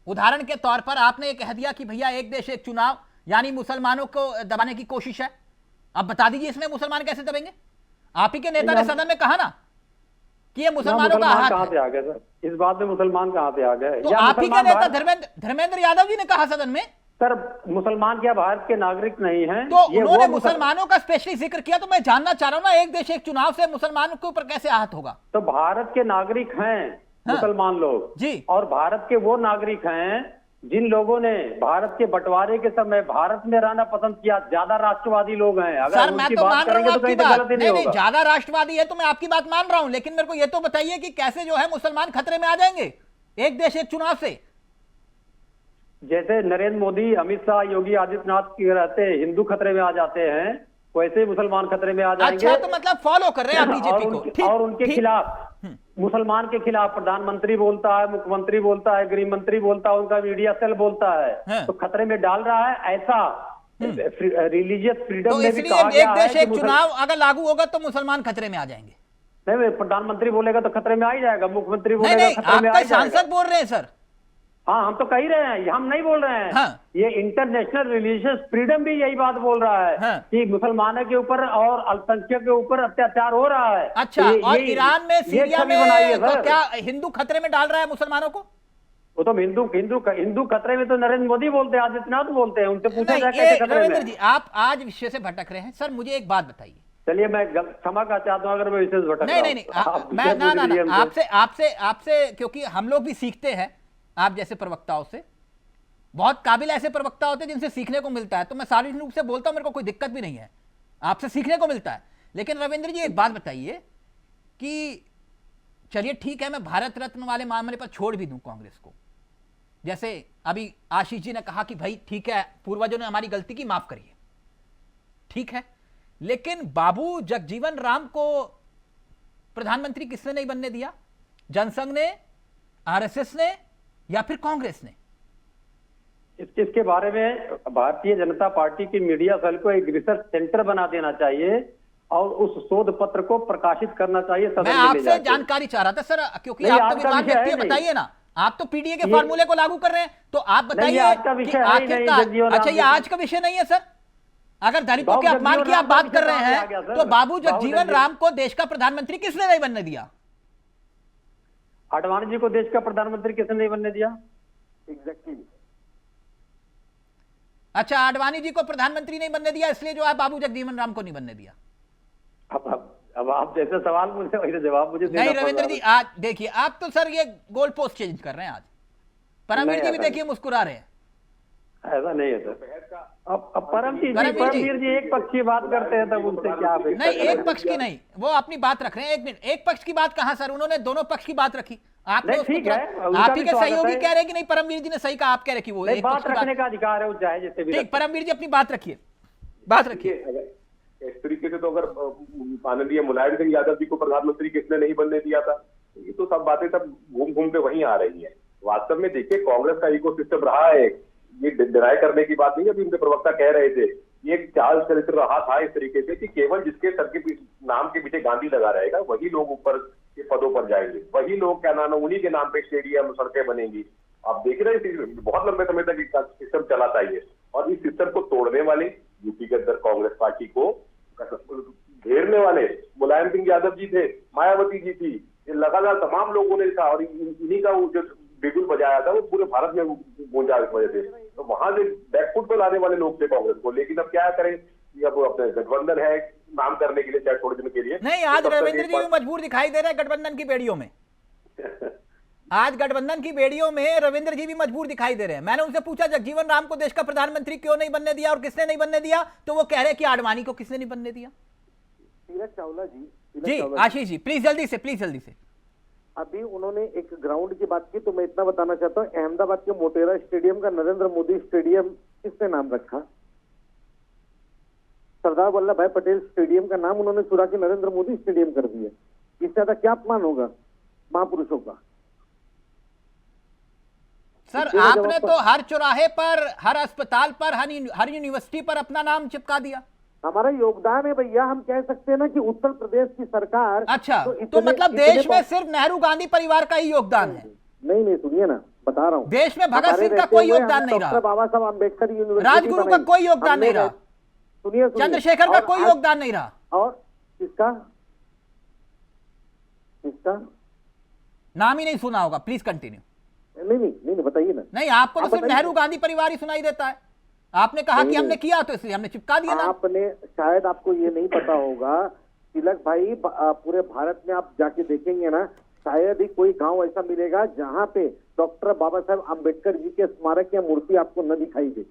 F: उदाहरण के तौर पर आपने ये कह दिया कि भैया एक देश एक चुनाव, यानी मुसलमानों को दबाने की कोशिश है। अब बता दीजिए इसमें मुसलमान कैसे दबेंगे? आप ही के नेता ने सदन में कहा ना कि ये मुसलमानों का हाथ
I: कहां से आ गए सर? इस बात में मुसलमान कहां से आ गए?
F: तो आप ही के नेता धर्मेंद्र यादव जी ने कहा सदन में।
I: सर, मुसलमान क्या भारत के नागरिक नहीं हैं?
F: तो उन्होंने मुसलमानों का स्पेशली जिक्र किया, तो मैं जानना चाह रहा हूं ना, एक देश एक चुनाव से मुसलमानों के ऊपर कैसे आहत होगा?
I: तो भारत के नागरिक हैं मुसलमान लोग
F: जी,
I: और भारत के वो नागरिक हैं जिन लोगों ने भारत के बंटवारे के समय भारत में रहना पसंद किया। ज्यादा राष्ट्रवादी लोग हैं। अगर
F: सर, मैं तो मान रहा हूं आपकी बात,
I: नहीं,
F: ज्यादा राष्ट्रवादी है तो मैं आपकी बात मान रहा हूं, लेकिन मेरे को ये तो बताइए कि कैसे जो है मुसलमान खतरे में आ जाएंगे एक देश एक चुनाव से?
I: जैसे नरेंद्र मोदी, अमित शाह, योगी आदित्यनाथ के रहते हिंदू खतरे में आ जाते हैं, वैसे ही मुसलमान खतरे में आ जाएंगे।
F: अच्छा, तो मतलब फॉलो कर रहे हैं आप बीजेपी को।
I: और उनके खिलाफ, मुसलमान के खिलाफ प्रधानमंत्री बोलता है, मुख्यमंत्री बोलता है, गृह मंत्री बोलता है, उनका मीडिया सेल बोलता है, तो खतरे में डाल रहा है। ऐसा रिलीजियस फ्रीडम में भी कहा गया है।
F: एक देश एक चुनाव अगर लागू होगा तो मुसलमान खतरे में आ जाएंगे।
I: नहीं, प्रधानमंत्री बोलेगा तो खतरे में आ ही जाएगा, मुख्यमंत्री बोलेगा खतरे में आ ही जाएगा।
F: सांसद बोल रहे हैं सर।
I: हाँ, हम तो कह ही रहे हैं, हम नहीं बोल रहे हैं। हाँ। ये इंटरनेशनल रिलीजियस फ्रीडम भी यही बात बोल रहा है। हाँ। कि मुसलमानों के ऊपर और अल्पसंख्यक के ऊपर अत्याचार हो रहा है।
F: अच्छा, और ईरान में, सीरिया में तो क्या हिंदू खतरे में डाल रहा है मुसलमानों को?
I: वो तो हिंदू खतरे में तो नरेंद्र मोदी बोलते हैं, आदित्यनाथ बोलते हैं, उनसे पूछा जाए कैसे खतरे में।
F: रविंद्र जी, आप आज विषय से भटक रहे हैं। सर, मुझे एक बात बताइए।
I: चलिए, मैं क्षमा का चाहता हूं अगर मैं विषय से भटक रहा हूं।
F: नहीं, आपसे क्योंकि हम लोग भी सीखते हैं आप जैसे प्रवक्ताओं से। बहुत काबिल ऐसे प्रवक्ता होते हैं जिनसे सीखने को मिलता है, तो मैं सार्वजनिक रूप से बोलता हूं, मेरे को कोई दिक्कत भी नहीं है, आपसे सीखने को मिलता है। लेकिन रविंद्र जी, एक बात बताइए कि चलिए ठीक है, मैं भारत रत्न वाले मामले पर छोड़ भी दूं कांग्रेस को, जैसे अभी आशीष जी ने कहा कि भाई ठीक है, पूर्वजों ने हमारी गलती की, माफ करिए, ठीक है, लेकिन बाबू जगजीवन राम को प्रधानमंत्री किसने नहीं बनने दिया? जनसंघ ने, आरएसएस ने, या फिर कांग्रेस ने?
I: इसके बारे में भारतीय जनता पार्टी की मीडिया सेल को एक रिसर्च सेंटर बना देना चाहिए और उस शोध पत्र को प्रकाशित करना चाहिए।
F: मैं आपसे जानकारी चाह रहा था सर, क्योंकि आप तो विद्वान व्यक्ति हैं, बताइए ना, आप तो पीडीए के फॉर्मूले को लागू कर रहे हैं, तो आप बताइए कि आखिरकार। अच्छा, ये आज का विषय नहीं है सर। अगर दलितों के अपमान की आप बात कर रहे हैं, तो बाबू जगजीवन राम को देश का प्रधानमंत्री किसने नहीं बनने दिया?
I: आडवाणी जी को देश का प्रधानमंत्री किसने नहीं बनने दिया? एग्जैक्टली।
F: अच्छा, आडवाणी जी को प्रधानमंत्री नहीं बनने दिया, इसलिए जो है बाबू जगजीवन राम को नहीं बनने दिया।
I: अब आप जैसे सवाल पूछे वैसे जवाब मुझे देना
F: नहीं
I: पड़
F: रविंद्र
I: रहा
F: जी,
I: है।
F: आज देखिए आप तो सर ये गोल पोस्ट चेंज कर रहे हैं। आज परमवीर जी भी
I: ऐसा
F: देखिए मुस्कुरा रहे हैं।
I: ऐसा नहीं है सर। अब परमवीर जी एक पक्षीय बात करते हैं तब उनसे क्या अपेक्षा
F: नहीं,
I: करें?
F: एक पक्ष की नहीं, वो अपनी बात रख रहे हैं। एक मिनट, एक पक्ष की बात कहां सर, उन्होंने दोनों पक्ष की बात रखी। आपने
I: नहीं,
F: उसको
I: ठीक है, उनका
F: आप ही
I: भी
F: के
I: स्वागत
F: सहयोगी
I: है।
F: कह रहे हैं कि नहीं परमवीर जी ने सही कहा, आप कह रहे कि वो
I: नहीं,
F: एक पक्ष
I: बात
F: की
I: रखने का अधिकार है, वो चाहे जैसे भी
F: ठीक,
I: रखे।
F: परमवीर जी अपनी बात रखिए, बात रखिए।
H: इस तरीके से तो अगर माननीय मुलायम सिंह यादव जी को प्रधानमंत्री किसने नहीं बनने दिया था, ये तो सब बातें सब घूम घूम के वहीं आ रही है। वास्तव में देखिए कांग्रेस का इकोसिस्टम रहा है, ये डिनाई करने की बात नहीं है। अभी उनके प्रवक्ता कह रहे थे ये एक चाल चरित्र रहा था इस तरीके से कि केवल जिसके सर के नाम के पीछे गांधी लगा रहेगा वही लोग ऊपर के पदों पर जाएंगे, वही लोग क्या नाम है उन्हीं के नाम पे स्टेडियम सड़कें बनेंगी। आप देख रहे हैं बहुत लंबे समय तक सिस्टम चला था ये, और इस सिस्टम को तोड़ने वाले यूपी के अंदर कांग्रेस पार्टी को घेरने वाले मुलायम सिंह यादव जी थे, मायावती जी थी, ये लगातार तमाम लोगों ने था, और इन्हीं का वो जो बिगुल बजाया था वो पूरे भारत में गूंजा इस वजह से। तो वहां से बैकफुट पर लाने वाले लोग थे कांग्रेस को। लेकिन अब क्या करें, अब अपने गठबंधन है नाम करने के लिए, चाहे थोड़े दिन के लिए।
F: नहीं, आज रविंद्र जी भी मजबूर दिखाई दे रहे हैं गठबंधन की बेड़ियों में। आज गठबंधन की बेड़ियों में रविंद्र जी भी मजबूर दिखाई दे रहे हैं। मैंने उनसे पूछा जगजीवन राम को देश का प्रधानमंत्री क्यों नहीं बनने दिया और किसने नहीं बनने दिया, तो वो कह रहे हैं कि आडवाणी को किसने नहीं बनने दिया।
G: तीरथ चावला
F: जी आशीष जी प्लीज जल्दी से, प्लीज जल्दी से।
G: अभी उन्होंने एक ग्राउंड की बात की, तो मैं इतना बताना चाहता हूँ, अहमदाबाद के मोटेरा स्टेडियम का नरेंद्र मोदी स्टेडियम किसने नाम रखा? सरदार वल्लभ भाई पटेल स्टेडियम का नाम उन्होंने चुरा के नरेंद्र मोदी स्टेडियम कर दिया। इससे ज्यादा क्या अपमान होगा महापुरुषों का?
F: सर आपने तो हर चौराहे पर, हर अस्पताल पर, हर यूनिवर्सिटी पर अपना नाम चिपका दिया।
G: हमारा योगदान है भैया। हम कह सकते हैं ना कि उत्तर प्रदेश की सरकार,
F: अच्छा तो मतलब देश में सिर्फ नेहरू गांधी परिवार का ही योगदान है?
G: नहीं, सुनिए ना, बता रहा हूँ।
F: देश में भगत सिंह का कोई योगदान नहीं रहा,
G: बाबा साहब अम्बेडकर यूनिवर्सिटी,
F: राजगुरु का कोई योगदान नहीं रहा,
G: सुनिए,
F: चंद्रशेखर का कोई योगदान नहीं रहा,
G: और किसका
F: नाम ही नहीं सुना होगा। Please continue.
G: नहीं बताइए ना।
F: नहीं, आपको तो सिर्फ नेहरू गांधी परिवार ही सुनाई देता है। आपने कहा कि हमने किया तो इसलिए हमने चिपका दिया ना।
G: आपने शायद, आपको ये नहीं पता होगा तिलक भाई, पूरे भारत में आप जाके देखेंगे ना, शायद ही कोई गांव ऐसा मिलेगा जहां पे डॉक्टर बाबा साहब अम्बेडकर जी के स्मारक या मूर्ति आपको न दिखाई दे।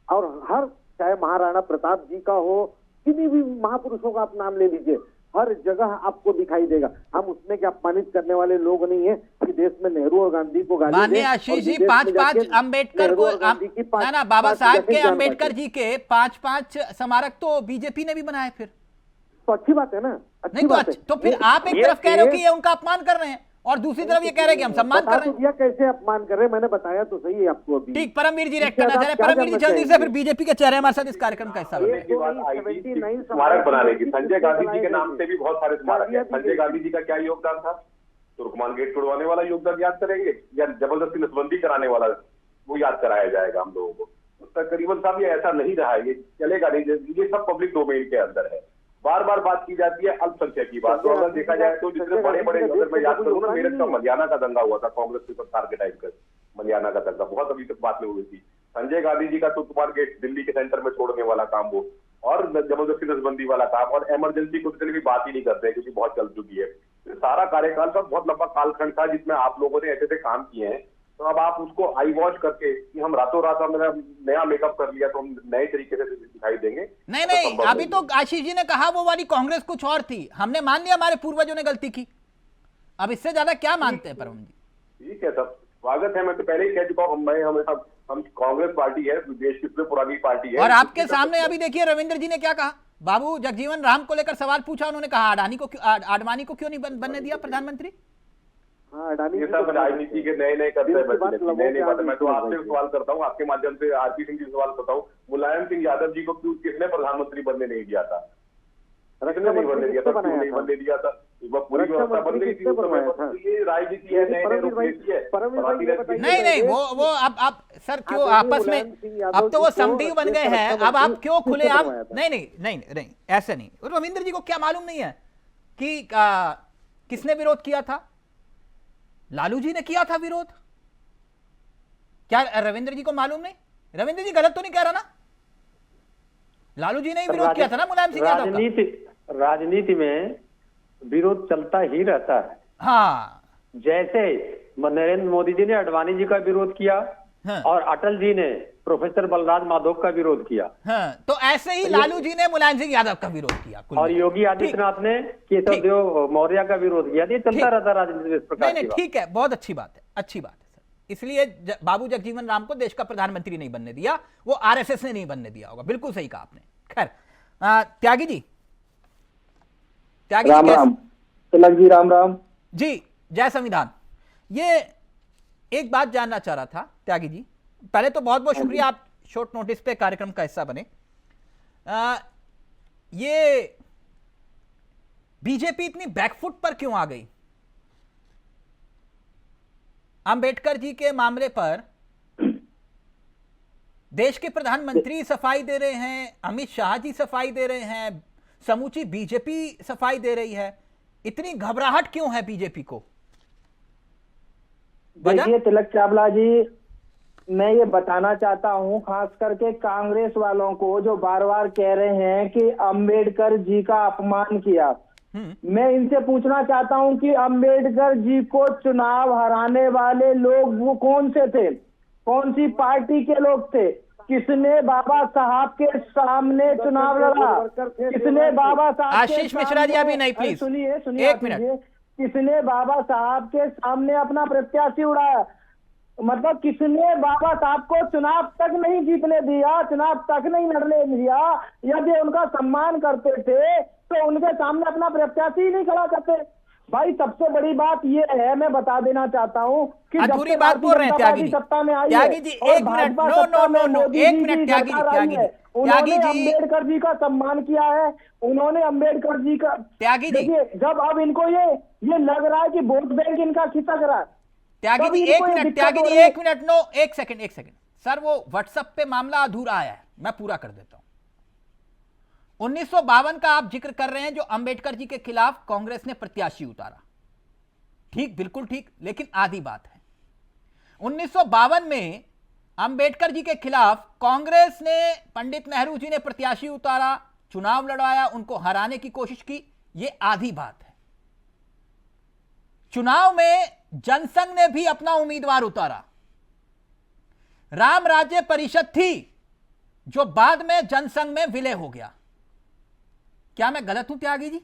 G: और हर, चाहे महाराणा प्रताप जी का हो, किन्हीं भी महापुरुषों का आप नाम ले लीजिए, हर जगह आपको दिखाई देगा। हम उसमें क्या अपमानित करने वाले लोग नहीं है कि देश में नेहरू और गांधी को गाली
F: माननीय आशीष जी, पांच अम्बेडकर को ना, बाबा साहब के अम्बेडकर जी के 5 स्मारक तो बीजेपी ने भी बनाए। फिर
G: तो अच्छी बात है ना, अच्छी
F: नहीं
G: बात है।
F: तो फिर आप एक तरफ कह रहे हो कि ये उनका अपमान कर रहे हैं और दूसरी तरफ ये कह रहे हैं कि हम सम्मान कर रहे हैं।
G: कैसे अपमान कर रहे हैं, मैंने बताया तो सही है आपको अभी।
F: ठीक, परमवीर जी रिएक्ट करना चाह रहे हैं। परमवीर जी जल्दी से, फिर बीजेपी के चेहरे हमारे साथ इस कार्यक्रम का हिस्सा बने।
H: स्मारक बनाने की, संजय गांधी जी के नाम से भी बहुत सारे स्मारक है। संजय गांधी जी का क्या योगदान था? तुर्कमान गेट तोड़वाने वाला योगदान याद करेंगे, या जबरदस्ती नसबंदी कराने वाला, वो याद कराया जाएगा हम लोगों को? तकरीबन साहब ये ऐसा नहीं रहा है, ये चलेगा नहीं, ये सब पब्लिक डोमेन के अंदर है। बार बार बात की जाती है अल्पसंख्यक की बात। तो अगर देखा जाए तो जितने बड़े बड़े, अगर मैं याद करूँ ना, मेरठ का मलियाना का दंगा हुआ था कांग्रेस की सरकार के टाइम पर, मलियाना का दंगा बहुत अभी तक बात में हुई थी। संजय गांधी जी का तुर्कमान गेट दिल्ली के सेंटर में छोड़ने वाला काम वो, और जबरदस्ती नसबंदी वाला काम, और इमरजेंसी को भी बात ही नहीं करते क्योंकि बहुत चल चुकी है। सारा कार्यकाल का बहुत लंबा कालखंड था जिसमें आप लोगों ने ऐसे ऐसे काम किए हैं। तो अब आप उसको आई वॉच करके कि हम रातों रात हमने नया मेकअप कर लिया तो हम नए तरीके से दिखाई देंगे,
F: नहीं, अभी तो आशीष जी ने कहा वो वाली कांग्रेस कुछ और थी, हमने मान लिया हमारे पूर्वजों ने गलती की। अब इससे ज्यादा क्या मानते हैं परम जी?
H: ठीक है, सब स्वागत है। मैं तो पहले ही कह चुका हूँ, हम कांग्रेस पार्टी है, देश की सबसे पुरानी पार्टी है।
F: और आपके सामने अभी देखिए रविंद्र जी ने क्या कहा। बाबू जगजीवन राम को लेकर सवाल पूछा, उन्होंने कहा आडवाणी को क्यों नहीं बनने दिया प्रधानमंत्री?
H: ये सब राजनीति के नए करते हैं, नए बात। मैं तो आपसे सवाल करता हूँ, आपके माध्यम से आरपी सिंह जी से सवाल करता हूँ, मुलायम सिंह यादव जी को क्यों, किसने प्रधानमंत्री बनने नहीं दिया था? किसने नहीं बनने दिया था? क्यों नहीं बनने दिया था? पूरी व्यवस्था बन गई थी उस समय पर। ये राजनीति है, नए रुख लेती है।
F: नहीं, वो अब सर क्यों आपस में, अब तो वो समझी बन गए हैं, अब आप क्यों खुलेआम? नहीं, ऐसे नहीं। रविंद्र जी को क्या मालूम नहीं है कि किसने विरोध किया था? लालू जी ने किया था विरोध। क्या रविंद्र जी को मालूम नहीं? रविंद्र जी गलत तो नहीं कह रहा ना? लालू जी ने ही विरोध किया था ना मुलायम सिंह यादव का।
I: राजनीति में विरोध चलता ही रहता है।
F: हाँ
I: जैसे नरेंद्र मोदी जी ने अडवाणी जी का विरोध किया,
F: हाँ।
I: और अटल जी ने प्रोफेसर बलराज माधव का विरोध किया,
F: हाँ, तो ऐसे ही लालू जी ने मुलायम सिंह यादव का विरोध किया, कुल
I: और
F: मिला।
I: योगी आदित्यनाथ ने केशव देव मौर्य का विरोध किया। ये चलता रहता राजनीति में इस प्रकार
F: नहीं
I: की बात।
F: ठीक है, बहुत अच्छी बात है, अच्छी बात है सर। इसलिए बाबू जगजीवन राम को देश का प्रधानमंत्री नहीं बनने दिया, वो आरएसएस ने नहीं बनने दिया होगा। बिल्कुल सही कहा आपने। खैर त्यागी जी, त्यागी
J: राम
F: जी
J: राम। तिलक जी राम राम
F: जी, जय संविधान। ये एक बात जानना चाह रहा था त्यागी जी, पहले तो बहुत बहुत शुक्रिया, आप शॉर्ट नोटिस पे कार्यक्रम का हिस्सा बने। ये बीजेपी इतनी बैकफुट पर क्यों आ गई? अंबेडकर जी के मामले पर देश के प्रधानमंत्री सफाई दे रहे हैं, अमित शाह जी सफाई दे रहे हैं, समूची बीजेपी सफाई दे रही है। इतनी घबराहट क्यों है बीजेपी को?
J: देखिए तिलक चावला जी, मैं ये बताना चाहता हूँ खास करके कांग्रेस वालों को जो बार बार कह रहे हैं कि अंबेडकर जी का अपमान किया, मैं इनसे पूछना चाहता हूँ कि अंबेडकर जी को चुनाव हराने वाले लोग वो कौन से थे? कौन सी पार्टी के लोग थे? किसने बाबा साहब के सामने चुनाव लड़ा? किसने बाबा साहब
F: आशीष मिश्रा जी अभी नहीं, प्लीज
J: सुनिए सुनिए,
F: एक मिनट।
J: किसने बाबा साहब के सामने अपना प्रत्याशी उड़ाया? मतलब किसने बाबा साहब को चुनाव तक नहीं जीतने दिया, चुनाव तक नहीं लड़ने दिया? यदि उनका सम्मान करते थे तो उनके सामने अपना प्रत्याशी ही नहीं खड़ा करते। भाई सबसे बड़ी बात ये है, मैं बता देना चाहता हूँ कि
F: अधूरी बात बोल रहे हैं त्यागी जी।
J: सत्ता में आई
F: त्यागी जी एक मिनट, नो एक मिनट त्यागी जी,
J: उन्होंने अम्बेडकर जी का सम्मान किया है, उन्होंने अम्बेडकर जी का।
F: त्यागी जी
J: देखिए जब अब इनको ये लग रहा है कि वोट बैंक इनका खिसक रहा है।
F: त्यागी जी एक मिनट, त्यागी जी एक मिनट, नो एक सेकंड सर, वो व्हाट्सएप पे मामला अधूरा आया है, मैं पूरा कर देता हूं। 1952 का आप जिक्र कर रहे हैं, जो अंबेडकर जी के खिलाफ कांग्रेस ने प्रत्याशी उतारा। ठीक, बिल्कुल ठीक, लेकिन आधी बात है। 1952 में अंबेडकर जी के खिलाफ कांग्रेस ने, पंडित नेहरू जी ने प्रत्याशी उतारा, चुनाव लड़वाया, उनको हराने की कोशिश की, यह आधी बात है। चुनाव में जनसंघ ने भी अपना उम्मीदवार उतारा। राम राज्य परिषद थी जो बाद में जनसंघ में विलय हो गया। क्या मैं गलत हूं त्यागी जी?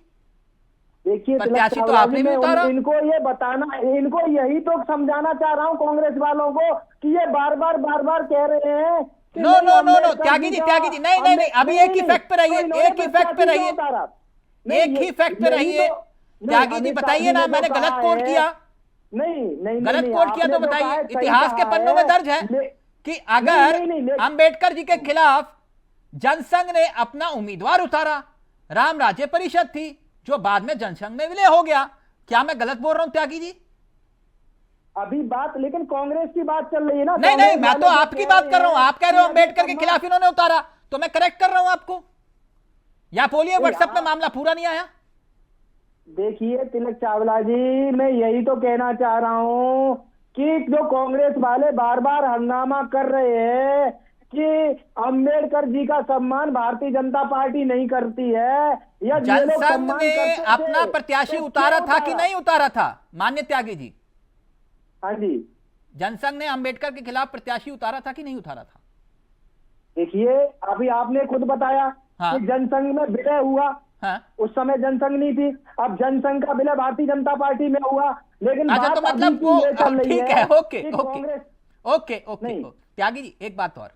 J: देखिए
F: प्रत्याशी तो आपने भी उतारा।
J: इनको ये बताना, इनको यही तो समझाना चाह रहा हूं कांग्रेस वालों को कि ये बार बार कह रहे हैं।
F: नो त्यागी जी नहीं, अभी एक ही फैक्ट पे रहिए, एक ही फैक्ट पे रहिए। त्यागी जी बताइए ना, मैंने गलत कोट किया?
J: नहीं
F: गलत कोट किया तो बताइए। इतिहास के पन्नों में दर्ज है कि अगर अंबेडकर जी के खिलाफ जनसंघ ने अपना उम्मीदवार उतारा, राम राज्य परिषद थी जो बाद में जनसंघ में विलय हो गया। क्या मैं गलत बोल रहा हूं त्यागी जी?
J: अभी बात लेकिन कांग्रेस की बात चल रही है ना।
F: नहीं, मैं तो आपकी बात कर रहा हूं। आप कह रहे हो अंबेडकर के खिलाफ इन्होंने उतारा, तो मैं करेक्ट कर रहा हूं आपको। या बोलिए व्हाट्सएप में मामला पूरा नहीं आया।
J: देखिए तिलक चावला जी, मैं यही तो कहना चाह रहा हूं कि जो कांग्रेस वाले बार बार हंगामा कर रहे हैं कि अंबेडकर जी का सम्मान भारतीय जनता पार्टी नहीं करती है, या
F: जनसंघ ने अपना प्रत्याशी उतारा था कि नहीं उतारा था मान्य त्यागी जी?
J: हाँ जी,
F: जनसंघ ने अंबेडकर के खिलाफ प्रत्याशी उतारा था कि नहीं उतारा था?
J: देखिए अभी आपने खुद बताया कि जनसंघ में विलय हुआ। उस समय जनसंघ नहीं थी, अब जनसंघ का विलय भारतीय जनता पार्टी में हुआ। लेकिन
F: अच्छा, तो मतलब वो ठीक है। ओके त्यागी जी एक बात और,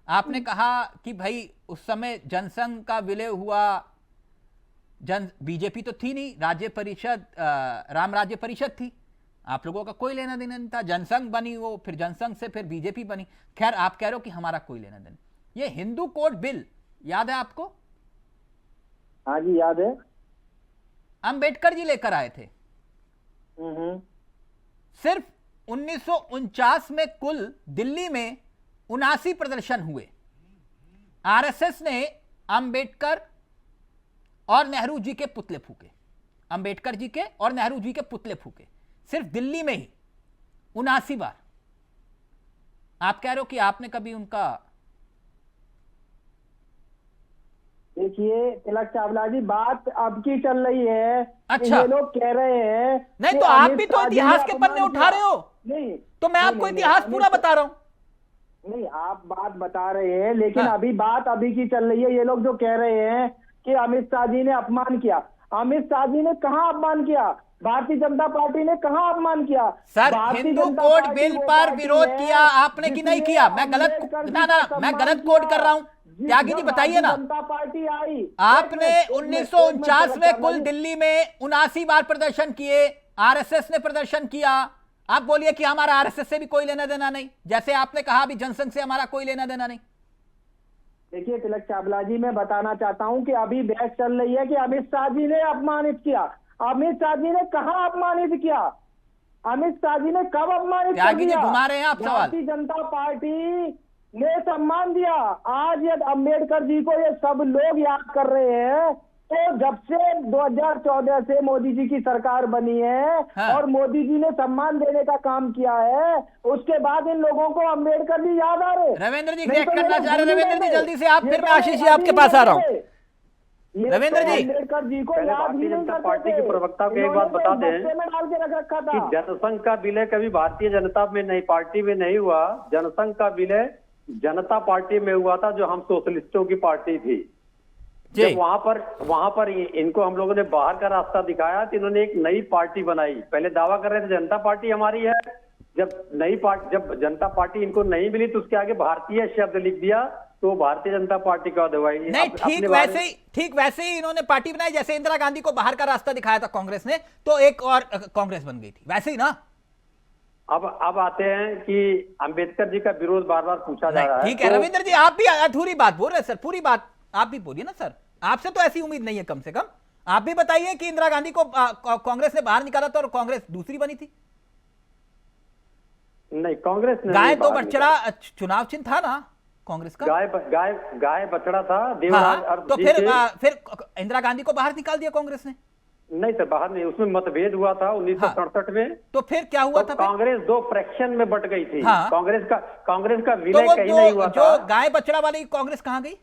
F: आपने कहा कि भाई उस समय जनसंघ का विलय हुआ, बीजेपी तो थी नहीं, राज्य परिषद, राम राज्य परिषद थी, आप लोगों का कोई लेना देना नहीं था। जनसंघ बनी वो, फिर जनसंघ से फिर बीजेपी बनी। खैर आप कह रहे हो कि हमारा कोई लेना देना। ये हिंदू कोड बिल याद है आपको?
J: हाँ जी याद है।
F: अंबेडकर जी लेकर आए थे। सिर्फ 1949 में कुल दिल्ली में 79 प्रदर्शन हुए। आरएसएस ने अंबेडकर और नेहरू जी के पुतले फूके, अंबेडकर जी के और नेहरू जी के पुतले फूके, सिर्फ दिल्ली में ही 79 बार। आप कह रहे हो कि आपने कभी उनका
J: देखिए तिलक चावला जी, बात अब की चल रही है।
F: अच्छा।
J: ये लोग कह रहे हैं
F: नहीं
J: कि
F: तो आप
J: अमित
F: भी तो
J: शाह जी
F: इतिहास
J: ने
F: के पन्ने
J: अपमान
F: उठा रहे
J: किया।
F: हो।
J: नहीं
F: तो मैं आपको
J: नहीं,
F: इतिहास पूरा
J: अमित-
F: बता रहा हूं।
J: नहीं, आप बात बता रहे हैं, लेकिन
F: हाँ।
J: अभी बात अभी की चल रही है। ये लोग जो कह रहे हैं कि अमित शाह जी ने अपमान किया, अमित शाह जी ने कहाँ अपमान किया? भारतीय जनता पार्टी ने कहाँ अपमान किया?
F: सर,
J: भारतीय
F: हिंदू
J: जनता
F: कोड
J: पार्टी
F: बिल
J: वो
F: पर
J: पार्टी
F: विरोध
J: है
F: किया आपने कि नहीं
J: जिसने
F: किया? मैं गलत
J: अम्बेडकर जी
F: ना
J: का
F: मैं
J: सम्मान
F: गलत कोड कर रहा हूं।
J: किया।
F: त्यागी जी
J: जब
F: बताइए ना।
J: भारतीय जनता पार्टी आई,
F: आपने 1949 में कुल दिल्ली में 79 बार प्रदर्शन किए, आरएसएस ने प्रदर्शन किया। आप बोलिए कि हमारा आरएसएस से भी कोई लेना देना नहीं, जैसे आपने कहा अभी जनसंघ से हमारा कोई लेना देना नहीं।
J: देखिए तिलक चावला जी, मैं बताना चाहता हूं कि अभी बहस चल रही है कि अमित शाह जी ने अपमानित किया। अमित शाह जी ने कहाँ अपमानित किया? अमित शाह जी ने कब अपमानित कर
F: त्यागी जी
J: दिया?
F: घुमा रहे हैं आप सवाल।
J: भारतीय जनता पार्टी ने सम्मान दिया। आज ये अम्बेडकर जी को ये सब लोग याद कर रहे हैं। तो जब से 2014 से मोदी जी की सरकार बनी है
F: हाँ।
J: और मोदी जी ने सम्मान देने का काम किया है, उसके बाद इन लोगों को अम्बेडकर जी याद आ रहे।
F: रविंद्र जी
J: नहीं
F: रिएक्ट
J: तो ये
F: करना
J: लोग
F: चाह रहे
J: भूल
F: रविंद्र जी
J: गए।
F: जल्दी से आप,
J: ये
F: फिर मैं
J: तो
F: आशीष जी
J: याद
F: आपके
J: ही
F: पास
J: नहीं
F: आ रहा हूं।
J: करते। ये
F: रविंद्र
J: तो
F: जी।
J: अम्बेडकर जी को
I: पहले
J: याद
I: भारतीय
J: ही नहीं
I: जनता
J: करते
I: पार्टी
J: थे।
I: के प्रवक्ता को एक
J: इन्होंने
I: बात बता
J: तो
I: दें
J: बक्से में डाल के रख रखा
I: कि
J: था।
I: जनसंघ का विलय कभी भारतीय जनता में नहीं, पार्टी में नहीं हुआ। जनसंघ का विलय जनता पार्टी में हुआ था, जो हम सोशलिस्टों की पार्टी थी।
F: जी।
I: जब वहां पर इनको हम लोगों ने बाहर का रास्ता दिखाया तो इन्होंने एक नई पार्टी बनाई। पहले दावा कर रहे थे जनता पार्टी हमारी है। जब जनता पार्टी इनको नहीं मिली तो उसके आगे भारतीय शब्द लिख दिया, तो भारतीय जनता पार्टी का दवाई
F: नहीं, ठीक वैसे ही इन्होंने पार्टी बनाई जैसे इंदिरा गांधी को बाहर का रास्ता दिखाया था कांग्रेस ने, तो एक और कांग्रेस बन गई थी, वैसे ही ना।
I: अब आते हैं कि अंबेडकर जी का विरोध बार बार पूछा जा रहा है।
F: ठीक है रविंद्र जी, आप भी अधूरी बात बोल रहे हैं सर, पूरी बात आप भी बोलिए ना सर। आपसे तो ऐसी उम्मीद नहीं है, कम से कम आप भी बताइए कि इंदिरा गांधी को कांग्रेस ने बाहर निकाला था और कांग्रेस दूसरी बनी थी।
I: नहीं, कांग्रेस ने
F: गाय
I: नहीं
F: तो
I: बाहर
F: बछड़ा चुनाव चिन्ह था ना कांग्रेस का।
I: गाय बछड़ा था।
F: हाँ,
I: देवराज
F: तो फिर इंदिरा गांधी को बाहर निकाल दिया कांग्रेस ने।
I: नहीं सर, बाहर नहीं, उसमें मतभेद हुआ था 1967 में।
F: तो फिर क्या हुआ था?
I: कांग्रेस दो फ्रैक्शन में बट गई थी।
F: हाँ।
I: कांग्रेस का
F: तो
I: विलय
F: वो
I: कहीं नहीं हुआ था।
F: जो गाय बछड़ा वाली कांग्रेस कहां गई?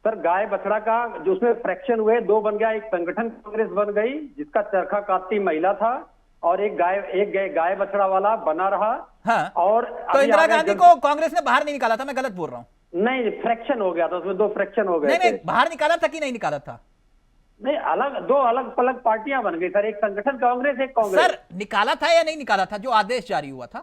I: सर, गाय बछड़ा का जो उसमें फ्रैक्शन हुए, दो बन गया। एक संगठन कांग्रेस बन गई जिसका चरखा काटती महिला था, और एक गाय बछड़ा वाला बना रहा।
F: हाँ।
I: और
F: तो इंदिरा गांधी को कांग्रेस ने बाहर नहीं निकाला था, मैं गलत बोल रहा हूं?
I: नहीं, फ्रैक्शन हो गया था, उसमें दो फ्रैक्शन हो गए।
F: नहीं, बाहर निकाला था कि नहीं निकाला था?
I: नहीं, दो अलग अलग पार्टियां बन गई सर। एक संगठन कांग्रेस, एक कांग्रेस।
F: सर, निकाला था या नहीं निकाला था जो आदेश जारी हुआ था?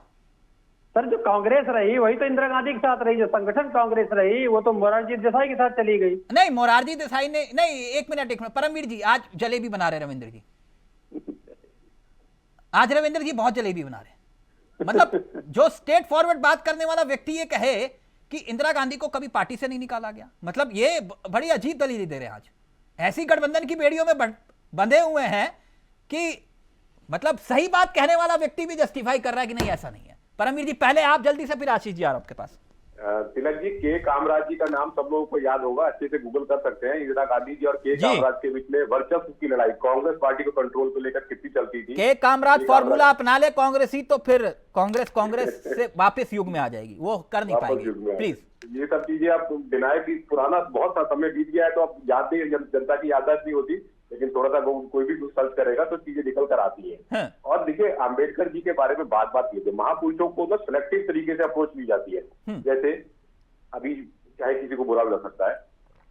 I: सर, जो कांग्रेस रही वही तो इंदिरा गांधी के साथ रही। जो संगठन कांग्रेस रही वो तो मोरारजी देसाई के साथ चली गई।
F: नहीं, मोरारजी देसाई ने नहीं। एक मिनट परमवीर जी, आज जलेबी बना रहे रविंद्र जी। आज रविंद्र जी बहुत जलेबी बना रहे। मतलब जो स्ट्रेट फॉरवर्ड बात करने वाला व्यक्ति ये कहे कि इंदिरा गांधी को कभी पार्टी से नहीं निकाला गया, मतलब ये बड़ी अजीब दलील दे रहे हैं। आज ऐसी गठबंधन की बेड़ियों में बंधे हुए हैं कि मतलब सही बात कहने वाला व्यक्ति भी जस्टिफाई कर रहा है कि नहीं ऐसा नहीं है। परमवीर जी पहले आप, जल्दी से, फिर आशीष जी आ रहा हूं आपके पास।
H: तिलक जी, के कामराज जी का नाम सब लोगों को याद होगा, अच्छे से गूगल कर सकते हैं। इंदिरा गांधी जी और के कामराज के बीच में वर्चस्व की लड़ाई, कांग्रेस पार्टी को कंट्रोल को लेकर कितनी चलती थी।
F: के कामराज फॉर्मूला अपना ले कांग्रेसी, तो फिर कांग्रेस से वापस युग में आ जाएगी, वो कर नहीं पाएगी। प्लीज,
H: ये सब चीजें अब डिनाई की, पुराना बहुत सा समय बीत गया है, तो अब याद नहीं, जनता की याददाश्त नहीं होती, लेकिन थोड़ा सा कोई भी सर्च करेगा तो चीजें निकल कर आती है। और देखिए, अम्बेडकर जी के बारे में बात ये, महापुरुषों को ना सिलेक्टिव तरीके से अप्रोच की जाती है। जैसे अभी चाहे किसी को बुरा लग सकता है,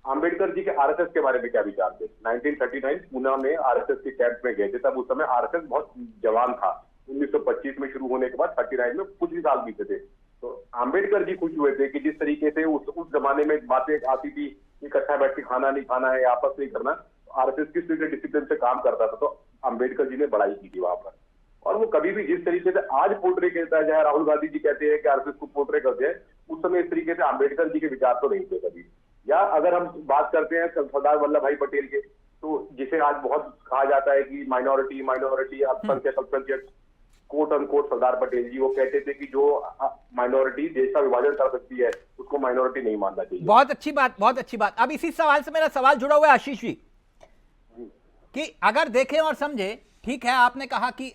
H: अम्बेडकर जी के आरएसएस के बारे में क्या विचार थे? 1939 पूना में आरएसएस के कैंप में गए थे, तब उस समय आरएसएस बहुत जवान था। 1925 में शुरू होने के बाद 39 में कुछ ही साल बीते थे। तो अम्बेडकर जी खुश हुए थे कि जिस तरीके से उस जमाने में बातें आती थी, इकट्ठा बैठ के खाना नहीं खाना है, आपस नहीं करना, आरएसएस किस तरीके डिसिप्लिन से काम करता था, तो अम्बेडकर जी ने बड़ाई की थी वहां पर। और वो कभी भी जिस तरीके से आज पोर्ट्रे कहता है, चाहे राहुल गांधी जी कहते हैं कि आरएसएस को पोर्ट्रे करते हैं, उस समय इस तरीके से अम्बेडकर जी के विचार तो नहीं थे कभी। या अगर हम बात करते हैं सरदार वल्लभ भाई पटेल के, तो जिसे आज बहुत कहा जाता है कि माइनॉरिटी अल्पसंख्यक अल्पसंख्यक, कोट अनकोट सरदार पटेल जी वो कहते थे कि जो माइनॉरिटी देश का विभाजन कर सकती है उसको माइनॉरिटी नहीं मानना चाहिए।
F: बहुत अच्छी बात, बहुत अच्छी बात। अब इसी सवाल से मेरा सवाल जुड़ा हुआ है आशीष जी, कि अगर देखें और समझे, ठीक है आपने कहा कि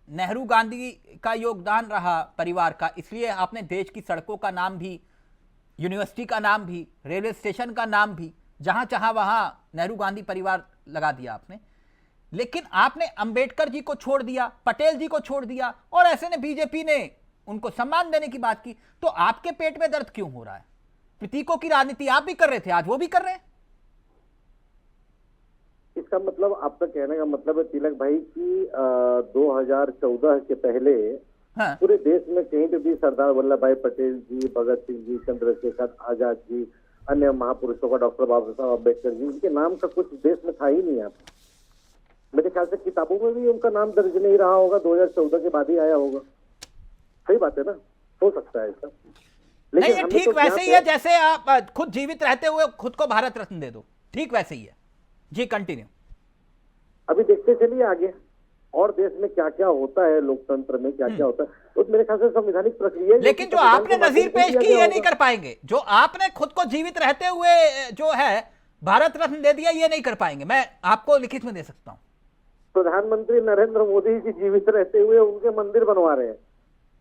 F: नेहरू गांधी का योगदान रहा परिवार का, इसलिए आपने देश की सड़कों का नाम भी, यूनिवर्सिटी का नाम भी, रेलवे स्टेशन का नाम भी जहां चाहा वहां नेहरू गांधी परिवार लगा दिया आपने, लेकिन आपने अंबेडकर जी को छोड़ दिया, पटेल जी को छोड़ दिया, और ऐसे ने बीजेपी ने उनको सम्मान देने की बात की। तो आपके पेट में दर्द क्यों हो रहा है? प्रतीकों की राजनीति आप भी कर रहे थे, आज वो भी कर रहे हैं।
G: इसका मतलब, आपका कहने का मतलब है तिलक भाई कि 2014 के पहले
F: हाँ।
G: पूरे देश में कहीं पे भी सरदार वल्लभ भाई पटेल जी, भगत सिंह जी, चंद्रशेखर आजाद जी, अन्य महापुरुषों का, डॉक्टर बाबा साहब अम्बेडकर जी, उनके नाम का कुछ देश में था ही नहीं। आप मेरे ख्याल से किताबों में भी उनका नाम दर्ज नहीं रहा होगा, 2014 के बाद ही आया होगा। सही बात है ना, हो सकता है ऐसा।
F: नहीं, ये ठीक वैसे ही है जैसे आप खुद जीवित रहते हुए खुद को भारत रत्न दे दो, ठीक वैसे ही है जी। कंटिन्यू।
G: अभी देखते चलिए आगे और देश में क्या क्या होता है, लोकतंत्र में क्या क्या होता है, तो मेरे ख्याल से संवैधानिक प्रक्रिया।
F: लेकिन जो आपने नजीर पेश की ये नहीं कर पाएंगे, जो आपने खुद को जीवित रहते हुए जो है भारत रत्न दे दिया, ये नहीं कर पाएंगे। मैं आपको लिखित में दे सकता हूं।
G: प्रधानमंत्री नरेंद्र मोदी जी जीवित रहते हुए उनके मंदिर बनवा रहे हैं,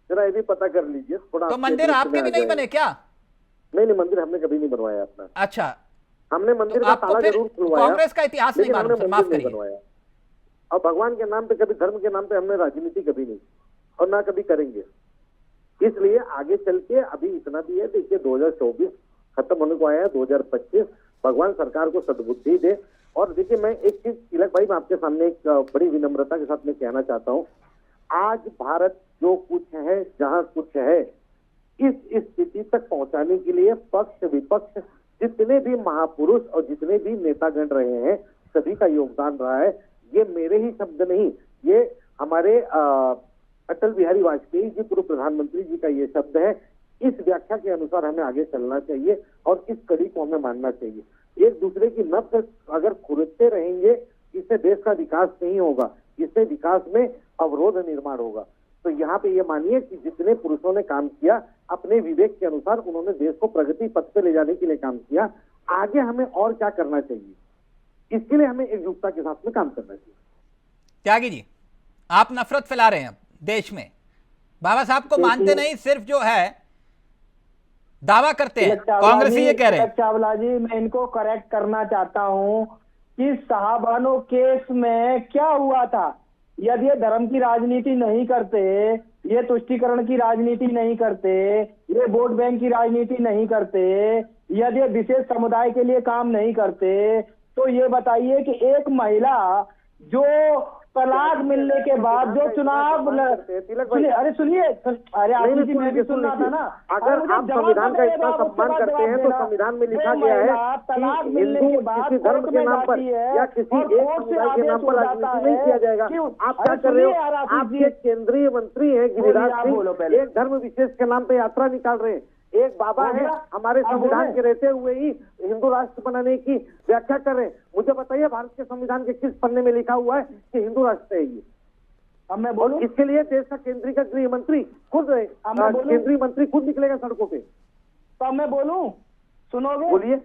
G: जरा ये भी पता कर लीजिए थोड़ा।
F: तो मंदिर आपके भी नहीं बने क्या?
G: नहीं, मंदिर हमने कभी नहीं बनवाया अपना।
F: अच्छा,
G: हमने मंदिर का ताला जरूर खुलवाया,
F: कांग्रेस का इतिहास नहीं मालूम सर, माफ करिए।
G: बनवाया। और भगवान के नाम पे कभी, धर्म के नाम पे हमने राजनीति कभी नहीं, और ना कभी करेंगे। इसलिए आगे चल के अभी इतना भी है, देखिए 2024 खत्म होने को आया है, 2025 भगवान सरकार को सद्बुद्धि दे। और देखिए मैं एक चीज तिलक भाई, मैं आपके सामने एक बड़ी विनम्रता के साथ में कहना चाहता हूँ, आज भारत जो कुछ है, जहां कुछ है, इस स्थिति तक पहुंचाने के लिए पक्ष विपक्ष जितने भी महापुरुष और जितने भी नेतागण रहे हैं, सभी का योगदान रहा है। ये मेरे ही शब्द नहीं, ये हमारे अटल बिहारी वाजपेयी जी, पूर्व प्रधानमंत्री जी का ये शब्द है। इस व्याख्या के अनुसार हमें आगे चलना चाहिए और इस कड़ी को हमें मानना चाहिए। एक दूसरे की नब्ज अगर खुरदते रहेंगे, इससे देश का विकास नहीं होगा, इससे विकास में अवरोध निर्माण होगा। तो यहाँ पे ये मानिए कि जितने पुरुषों ने काम किया, अपने विवेक के अनुसार उन्होंने देश को प्रगति पथ पे ले जाने के लिए काम किया। आगे हमें और क्या करना चाहिए, इसके लिए हमें एकजुटता के साथ में काम करना चाहिए।
F: त्यागी जी, आप नफरत फैला रहे हैं देश में, बाबा साहब को मानते नहीं, सिर्फ जो है दावा करते हैं। कांग्रेस ये कह रहे हैं।
J: चावला जी, मैं इनको करेक्ट करना चाहता हूं कि साहबानो केस में क्या हुआ था। यदि ये धर्म की राजनीति नहीं करते, ये तुष्टीकरण की राजनीति नहीं करते, ये वोट बैंक की राजनीति नहीं करते, यदि ये विशेष समुदाय के लिए काम नहीं करते, तो ये बताइए कि एक महिला जो तलाक मिलने के बाद जो चुनाव, अरे सुनिए, अरे आशीष जी, मैं भी सुन रहा था ना।
G: अगर आप संविधान का इतना सम्मान करते हैं तो संविधान में लिखा गया है
J: तलाक
G: कि
J: मिलने के बाद
G: किसी धर्म के नाम पर या किसी एक समुदाय के नाम पर राजनीति नहीं किया जाएगा। आप क्या कर रहे हो? आप एक केंद्रीय मंत्री हैं गिरिराज सिंह, एक धर्म विशेष के नाम पे यात्रा निकाल रहे हैं। एक बाबा है हमारे संविधान के रहते हुए ही हिंदू राष्ट्र बनाने की व्याख्या कर रहे हैं। मुझे बताइए भारत के संविधान के किस पन्ने में लिखा हुआ है कि हिंदू राष्ट्र है ये? अब मैं बोलूं, इसके लिए देश का केंद्रीय का गृह मंत्री खुद, केंद्रीय मंत्री खुद निकलेगा सड़कों पे। तो अब मैं बोलूं, सुनोगे? बोलिए,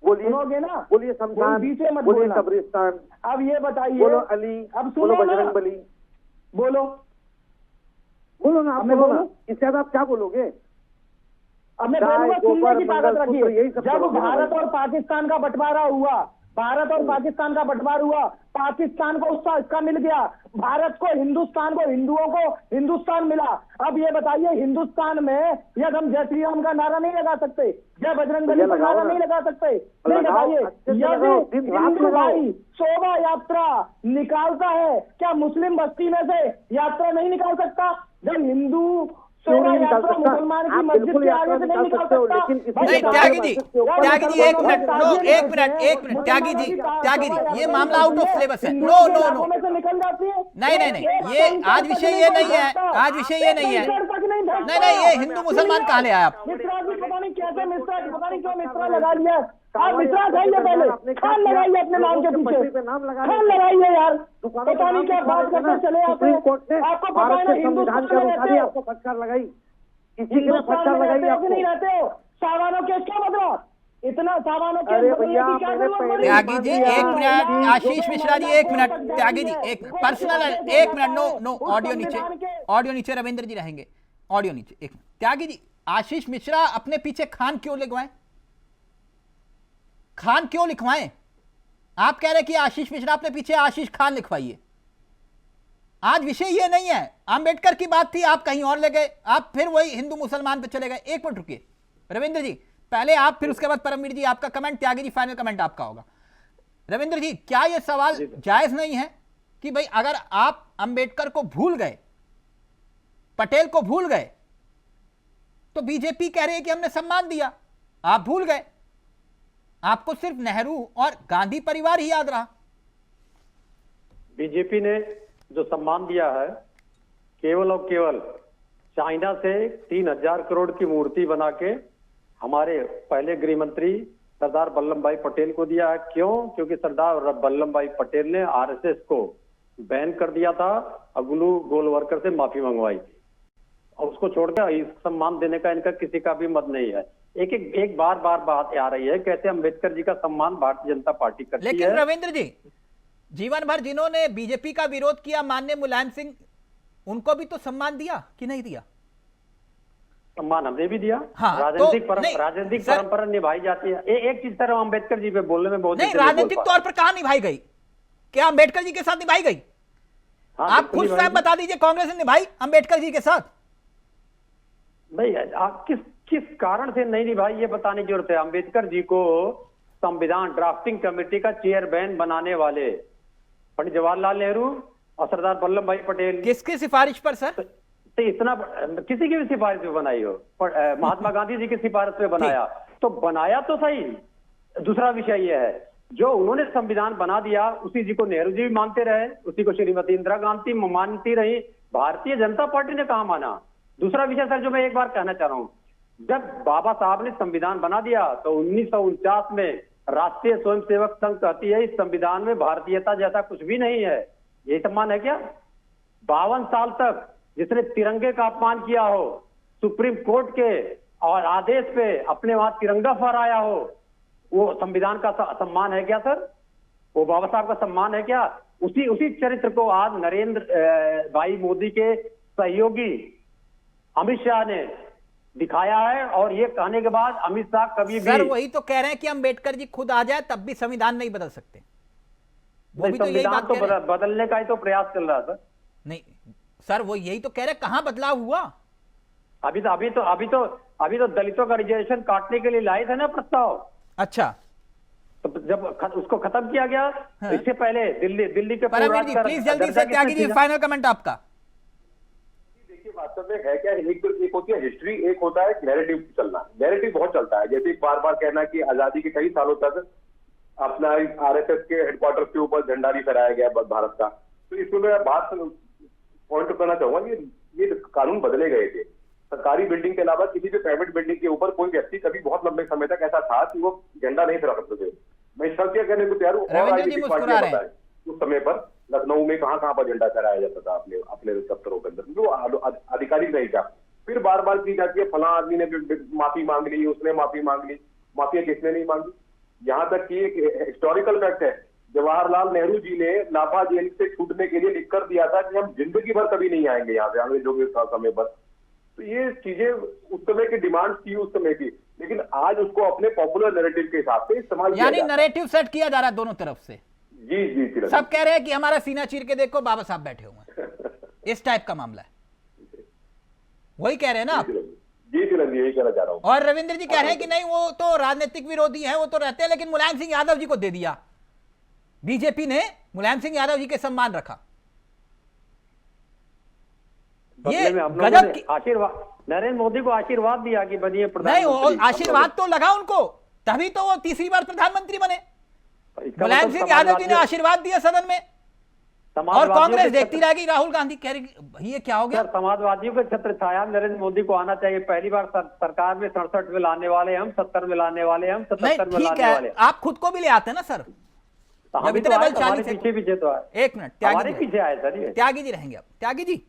G: बोलिए, सुनोगे ना? बोलिए शमशान, बोलिए कब्रिस्तान। अब ये बताइए, बोलो अली, अब बोलो बजरंग बली, बोलो, बोलो ना, आप बोलो ना, इसके बाद आप क्या बोलोगे? अब मैं बोलूंगा, सुनने की ताकत रखिए। जब भारत और पाकिस्तान का बंटवारा हुआ, भारत और पाकिस्तान का बंटवारा हुआ, पाकिस्तान को उसका हिस्सा मिल गया, भारत को, हिंदुस्तान को, हिंदुओं को हिंदुस्तान मिला। अब ये बताइए, हिंदुस्तान में यदि हम जय श्री राम का नारा नहीं लगा सकते, जय बजरंग बली का नारा नहीं लगा सकते? नहीं लगाइए। यदि हिंदू भाई शोभा यात्रा निकालता है, क्या मुस्लिम बस्ती में से यात्रा नहीं निकाल सकता? जब हिंदू मुसलमान की मस्जिद के आगे से नहीं निकाल सकता।
F: नहीं त्यागी जी, त्यागी जी एक मिनट, नो एक मिनट, त्यागी जी, त्यागी जी, ये मामला आउट ऑफ सिलेबस है। नो नो नो,
J: निकल जाती है।
F: नहीं, ये आज विषय ये नहीं है, आज विषय ये नहीं है। नहीं, ये हिंदू मुसलमान कहाँ ले आए आप?
J: मिश्रा जी पता नहीं कैसे, मिश्रा पता नहीं क्यों मिश्रा लगा लिया। आप मिश्रा खाइए, पहले खान लगाइए अपने नाम के पीछे, खान लगाइए यार। पता नहीं क्या बात करते चले आते हैं। आपको पता है ना, हिंदुस्तान में रहते हो, आपको फटकार लगाई, हिंदुस्तान में रहते हो कि नहीं रहते हो? सावानों केस क्या बदला? इतना सावानों केस बदलने की क्या जरूरत पड़ी?
F: त्यागी जी एक मिनट, आशीष मिश्रा जी एक मिनट, त्यागी जी एक पर्सनल, एक मिनट, नो, ऑडियो नीचे, ऑडियो नीचे, रविंद्र जी रहेंगे, ऑडियो नीचे। एक त्यागी जी, आशीष मिश्रा अपने पीछे खान क्यों लगवाए? खान क्यों लिखवाएं? आप कह रहे कि आशीष मिश्रा अपने पीछे आशीष खान लिखवाइए। आज विषय ये नहीं है, अंबेडकर की बात थी, आप कहीं और ले गए, आप फिर वही हिंदू मुसलमान पे चले गए। एक मिनट रुकिए रविंद्र जी, पहले आप, फिर उसके बाद परमवीर जी आपका comment, Tyagi ji final comment आपका होगा। रविंद्र जी, क्या यह सवाल जायज नहीं है कि भाई अगर आप अंबेडकर को भूल गए, पटेल को भूल गए, तो बीजेपी कह रही है कि हमने सम्मान दिया, आप भूल गए, आपको सिर्फ नेहरू और गांधी परिवार ही याद रहा।
I: बीजेपी ने जो सम्मान दिया है केवल और केवल चाइना से 3000 करोड़ की मूर्ति बना के हमारे पहले गृह मंत्री सरदार वल्लभ भाई पटेल को दिया है। क्यों? क्योंकि सरदार वल्लभ भाई पटेल ने आरएसएस को बैन कर दिया था, अगलू गोलवरकर से माफी मंगवाई थी, और उसको छोड़कर इस सम्मान देने का इनका किसी का भी मत नहीं है। एक बार बात आ रही है, कहते हैं अम्बेडकर जी का सम्मान भारतीय जनता पार्टी करती है।
F: लेकिन रविंद्र जी, जीवन भर जिन्होंने बीजेपी का विरोध किया, माननीय मुलायम सिंह, उनको भी तो सम्मान दिया कि नहीं दिया?
I: सम्मान हमने भी दिया।
F: हाँ,
I: राजनीतिक
F: तो
I: परंपरा निभाई जाती है। एक चीज सर, अम्बेडकर जी पे बोलने में बहुत
F: नहीं, राजनीतिक तौर पर कहां निभाई गई? क्या अम्बेडकर जी के साथ निभाई गई?
I: हाँ,
F: आप खुद स्वयं बता दीजिए, कांग्रेस ने निभाई अम्बेडकर जी के साथ?
I: नहीं, आप किस कारण से नहीं निभाई ये बताने की जरूरत है। अम्बेडकर जी को संविधान ड्राफ्टिंग कमेटी का चेयरमैन बनाने वाले पंडित जवाहरलाल नेहरू और सरदार वल्लभ भाई पटेल,
F: किसकी सिफारिश पर सर?
I: तो इतना किसी की भी सिफारिश पे बनाई हो, महात्मा गांधी जी की सिफारिश पे बनाया तो बनाया तो सही। दूसरा विषय यह है, जो उन्होंने संविधान बना दिया उसी जी को नेहरू जी भी मानते रहे, उसी को श्रीमती इंदिरा गांधी मानती रही, भारतीय जनता पार्टी ने कहा माना। दूसरा विषय सर जो मैं एक बार कहना चाह रहा हूं, जब बाबा साहब ने संविधान बना दिया तो 1949 में राष्ट्रीय स्वयंसेवक संघ कहती है इस संविधान में भारतीयता जैसा कुछ भी नहीं है। ये सम्मान है क्या? 52 साल तक जिसने तिरंगे का अपमान किया हो, सुप्रीम कोर्ट के और आदेश पे अपने वहां तिरंगा फहराया हो, वो संविधान का सम्मान है क्या सर? वो बाबा साहब का सम्मान है क्या? उसी चरित्र को आज नरेंद्र भाई मोदी के सहयोगी अमित शाह ने दिखाया है, और ये कहने के बाद अमित शाह कभी भी
F: सर वही तो कह रहे हैं कि अंबेडकर जी खुद आ जाए तब भी संविधान नहीं बदल सकते। वो भी तो यही बात
I: कह रहे हैं। बदलने का ही तो प्रयास चल रहा था।
F: नहीं सर, वो यही तो कह रहे हैं, कहां बदलाव हुआ?
I: अभी तो दलितों का रिजर्वेशन काटने के लिए लाए थे ना प्रस्ताव।
F: अच्छा,
I: तो जब उसको खत्म किया गया, तो इससे पहले दिल्ली के
F: परमवीर जी प्लीज जल्दी से, त्यागी जी फाइनल कमेंट आपका।
H: देखिए वास्तव में है क्या, एक होती है हिस्ट्री, एक होता है नैरेटिव चलना। नैरेटिव बहुत चलता है, जैसे बार बार कहना कि आजादी के कई सालों तक अपना आरएसएस के हेडक्वार्टर के ऊपर झंडा नहीं फहराया गया भारत का। तो इसमें मैं बात पॉइंट करना चाहूंगा कि ये कानून बदले गए थे। सरकारी बिल्डिंग के अलावा किसी भी प्राइवेट बिल्डिंग के ऊपर कोई व्यक्ति कभी बहुत लंबे समय तक ऐसा था कि वो झंडा नहीं फहरा सकते थे। मैं शर्त यह कहने को तैयार हूँ, और राजनीतिक पार्टियां बताएं उस समय पर लखनऊ में कहां पर झंडा फहराया जाता था अपने दफ्तरों के अंदर, जो आधिकारिक नहीं था। फिर बार बार की जाती है फला आदमी ने माफी मांग ली, उसने माफी मांग ली, माफी किसने नहीं मांगी। यहाँ तक कि एक हिस्टोरिकल फैक्ट है, जवाहरलाल नेहरू जी ने लाभा जेल से छूटने के लिए लिख कर दिया था कि हम जिंदगी भर कभी नहीं आएंगे यहाँ पे अंग्रेजों के समय पर। तो ये चीजें उस समय की डिमांड थी उस समय की, लेकिन आज उसको अपने पॉपुलर नैरेटिव के हिसाब से इस्तेमाल किया,
F: यानी नैरेटिव सेट किया जा रहा है दोनों तरफ से।
H: जी
F: सब कह रहे हैं कि हमारा सीना चीर के देखो बाबा साहब बैठे हुए हैं, इस टाइप का मामला है, वही कह रहे हैं ना आप?
H: जी चिरंजी, यही कहना चाह रहा हूं।
F: और रविंद्र जी कह रहे हैं कि नहीं वो तो राजनीतिक विरोधी हैं, वो तो रहते हैं, लेकिन मुलायम सिंह यादव जी को दे दिया, बीजेपी ने मुलायम सिंह यादव जी के सम्मान रखा। ये गजब की
I: आशीर्वाद, नरेंद्र मोदी को आशीर्वाद दिया कि बनिए प्रधानमंत्री।
F: नहीं, आशीर्वाद तो लगा उनको, तभी तो वो तीसरी बार प्रधानमंत्री बने। मुलायम सिंह यादव जी ने आशीर्वाद दिया सदन में, और कांग्रेस देखती रहेगी। राहुल गांधी कह रही ये क्या हो गया?
I: समाजवादियों के छत्र छाया नरेंद्र मोदी को आना चाहिए। पहली बार सरकार में 67 में लाने वाले हम, 70 में लाने वाले हम, 77 में लाने वाले।
F: आप खुद को भी ले आते हैं ना सर, जब इतने बलशाली थे।
I: पीछे तो है।
F: एक मिनट, त्यागी
I: पीछे आए सर,
F: त्यागी जी रहेंगे अब। त्यागी जी,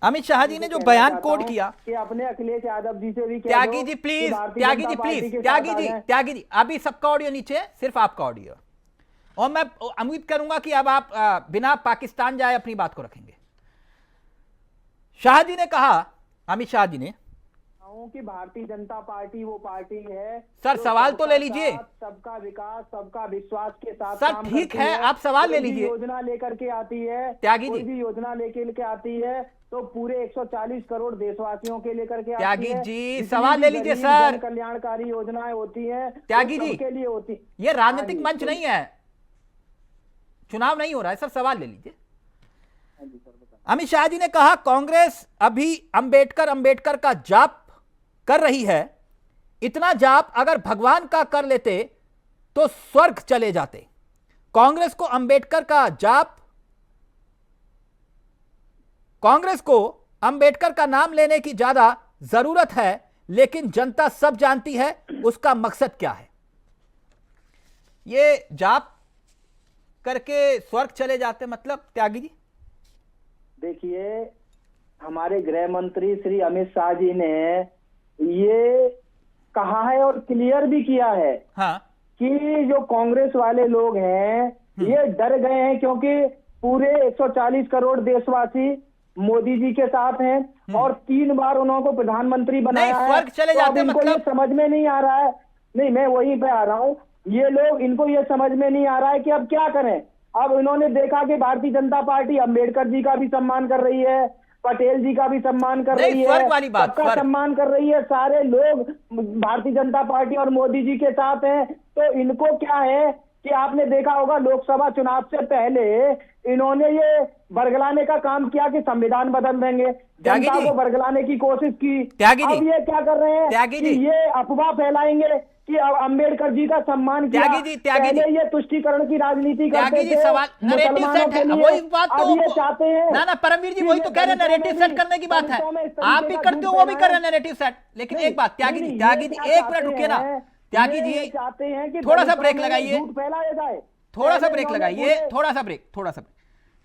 F: अमित शाह जी ने जो बयान कोट किया
J: कि अपने अखिलेश यादव जी से भी
F: त्यागी जी प्लीज, त्यागी जी प्लीज, त्यागी जी अभी सबका ऑडियो नीचे है, सिर्फ आपका ऑडियो, और मैं उम्मीद करूंगा कि अब आप बिना पाकिस्तान जाए अपनी बात को रखेंगे। शाह जी ने कहा, अमित शाह जी ने
J: हूं कि भारतीय जनता पार्टी वो पार्टी है
F: सर,
J: जो
F: सवाल तो ले
J: सबका
F: लीजिए।
J: साथ, सबका विकास, सबका विश्वास के साथ
F: सर,
J: काम
F: ठीक
J: करती
F: है, आप सवाल ले
J: कोई भी
F: लीजिए।
J: योजना लेकर के आती है,
F: त्यागी
J: कोई
F: जी।
J: भी योजना लेकर आती है तो पूरे 140 करोड़ देशवासियों के लेकर के आती
F: त्यागी
J: है।
F: जी,
J: जितनी
F: सवाल
J: भी
F: ले लीजिए
J: गरीब
F: सर।
J: जन कल्याणकारी योजनाएं होती हैं
F: त्यागी
J: वो
F: जी,
J: सबके लिए होती।
F: ये राजनीतिक
J: हाँ जी,
F: मंच नहीं है, चुनाव नहीं हो रहा है सर, सवाल ले लीजिए। अमित शाह जी ने कहा कांग्रेस अभी अंबेडकर का जाप कर रही है, इतना जाप अगर भगवान का कर लेते तो स्वर्ग चले जाते। कांग्रेस को अंबेडकर का नाम लेने की ज्यादा जरूरत है, लेकिन जनता सब जानती है उसका मकसद क्या है। ये जाप करके स्वर्ग चले जाते मतलब त्यागी जी?
J: देखिए, हमारे गृह मंत्री श्री अमित शाह जी ने ये कहा है और क्लियर भी किया है
F: हाँ,
J: कि जो कांग्रेस वाले लोग हैं ये डर गए हैं क्योंकि पूरे 140 करोड़ देशवासी मोदी जी के साथ हैं और 3 बार उन्होंने प्रधानमंत्री बनाया है।
F: स्वर्ग चले
J: तो
F: जाते
J: अब इनको
F: मतलब?
J: ये समझ में नहीं आ रहा है। नहीं, मैं वहीं पे आ रहा हूँ। ये लोग, इनको ये समझ में नहीं आ रहा है कि अब क्या करें। अब इन्होंने देखा कि भारतीय जनता पार्टी अंबेडकर जी का भी सम्मान कर रही है, पटेल जी का भी सम्मान कर रही है,
F: स्वर्ग वाली बात,
J: सबका
F: स्वर्ग।
J: सम्मान कर रही है। सारे लोग भारतीय जनता पार्टी और मोदी जी के साथ हैं। तो इनको क्या है कि आपने देखा होगा लोकसभा चुनाव से पहले इन्होंने ये बरगलाने का काम किया कि संविधान बदल देंगे,
F: त्यागी
J: जनता
F: जी।
J: को बरगलाने की कोशिश की।
F: त्यागी जी।
J: अब ये क्या कर रहे हैं
F: त्यागी
J: कि
F: जी।
J: ये अफवाह फैलाएंगे कि अब अंबेडकर जी का सम्मान किया।
F: त्यागी जी,
J: पहले ये तुष्टीकरण की राजनीति करते
F: त्यागी जी,
J: थे
F: सवाल नैरेटिव
J: मुसलमानों
F: सेट
J: के
F: है,
J: लिए।
F: वही बात तो
J: अब ये चाहते हैं
F: ना परमवीर जी,
J: कि
F: वही
J: ये
F: तो कह रहे हैं,
J: दलितों
F: नैरेटिव
J: में
F: सेट
J: भी-
F: करने की बात है।
J: दलितों में इस तरीके
F: आप भी
J: का
F: करते हो,
J: झूठ
F: वो भी कर रहे हैं
J: फैलाएं।
F: Narrative set. लेकिन
J: नहीं,
F: एक बात त्यागी
J: नहीं,
F: जी,
J: ये
F: त्यागी जी,
J: क्या
F: एक
J: चाहते
F: मिनट रुकिए ना।
J: हैं?
F: त्यागी
J: ये
F: जी,
J: चाहते हैं कि
F: थोड़ा सा
J: दलितों
F: ब्रेक
J: में
F: लगाइए।
J: झूठ फैलाया जाए।
F: थोड़ा सा
J: पहले
F: ब्रेक
J: इन्होंने
F: लगाइए,
J: पूरे-
F: थोड़ा सा ब्रेक।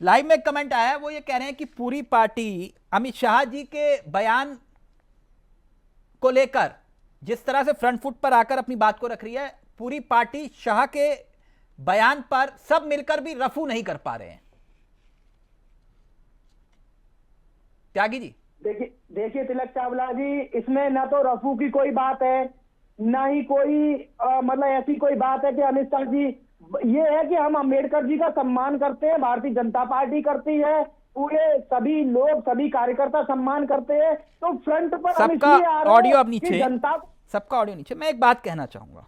F: लाइव में कमेंट आया है, वो ये कह रहे हैं कि पूरी पार्टी अमित शाह जी के बयान को लेकर जिस तरह से फ्रंट फुट पर आकर अपनी बात को रख रही है, पूरी पार्टी शाह के बयान पर सब मिलकर भी रफू नहीं कर पा रहे हैं। त्यागी जी,
J: देखिए तिलक चावला जी, इसमें ना तो रफू की कोई बात है, ना ही कोई मतलब ऐसी कोई बात है कि अमित शाह जी, ये है कि हम अंबेडकर जी का सम्मान करते हैं, भारतीय जनता पार्टी करती है, पूरे सभी लोग, सभी कार्यकर्ता सम्मान करते हैं। तो फ्रंट पर हम
F: सबका
J: इसलिए आ रहे हैं
F: ऑडियो अब
J: कि
F: नीचे,
J: जनता,
F: सबका ऑडियो नीचे। मैं एक बात कहना चाहूंगा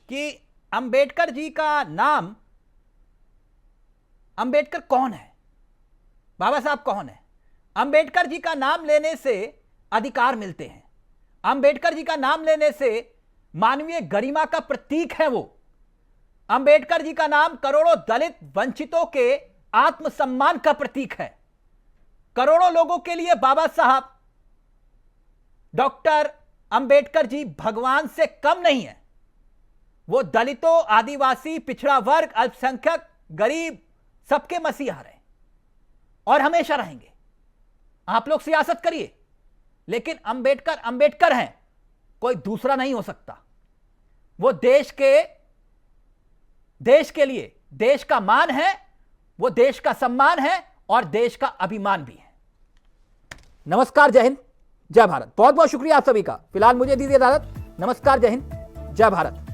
F: कि अंबेडकर जी का नाम, अंबेडकर कौन है, बाबा साहब कौन है? अंबेडकर जी का नाम लेने से अधिकार मिलते हैं, अंबेडकर जी का नाम लेने से मानवीय गरिमा का प्रतीक है वो। अंबेडकर जी का नाम करोड़ों दलित वंचितों के आत्मसम्मान का प्रतीक है। करोड़ों लोगों के लिए बाबा साहब, डॉक्टर अंबेडकर जी भगवान से कम नहीं है। वो दलितों, आदिवासी, पिछड़ा वर्ग, अल्पसंख्यक, गरीब, सबके मसीहा रहे और हमेशा रहेंगे। आप लोग सियासत करिए, लेकिन अंबेडकर अंबेडकर हैं, कोई दूसरा नहीं हो सकता। वो देश के लिए देश का मान है, वो देश का सम्मान है और देश का अभिमान भी है। नमस्कार, जय हिंद, जय भारत। बहुत बहुत शुक्रिया आप सभी का। फिलहाल मुझे दीजिए इजाजत। नमस्कार, जय हिंद, जय भारत।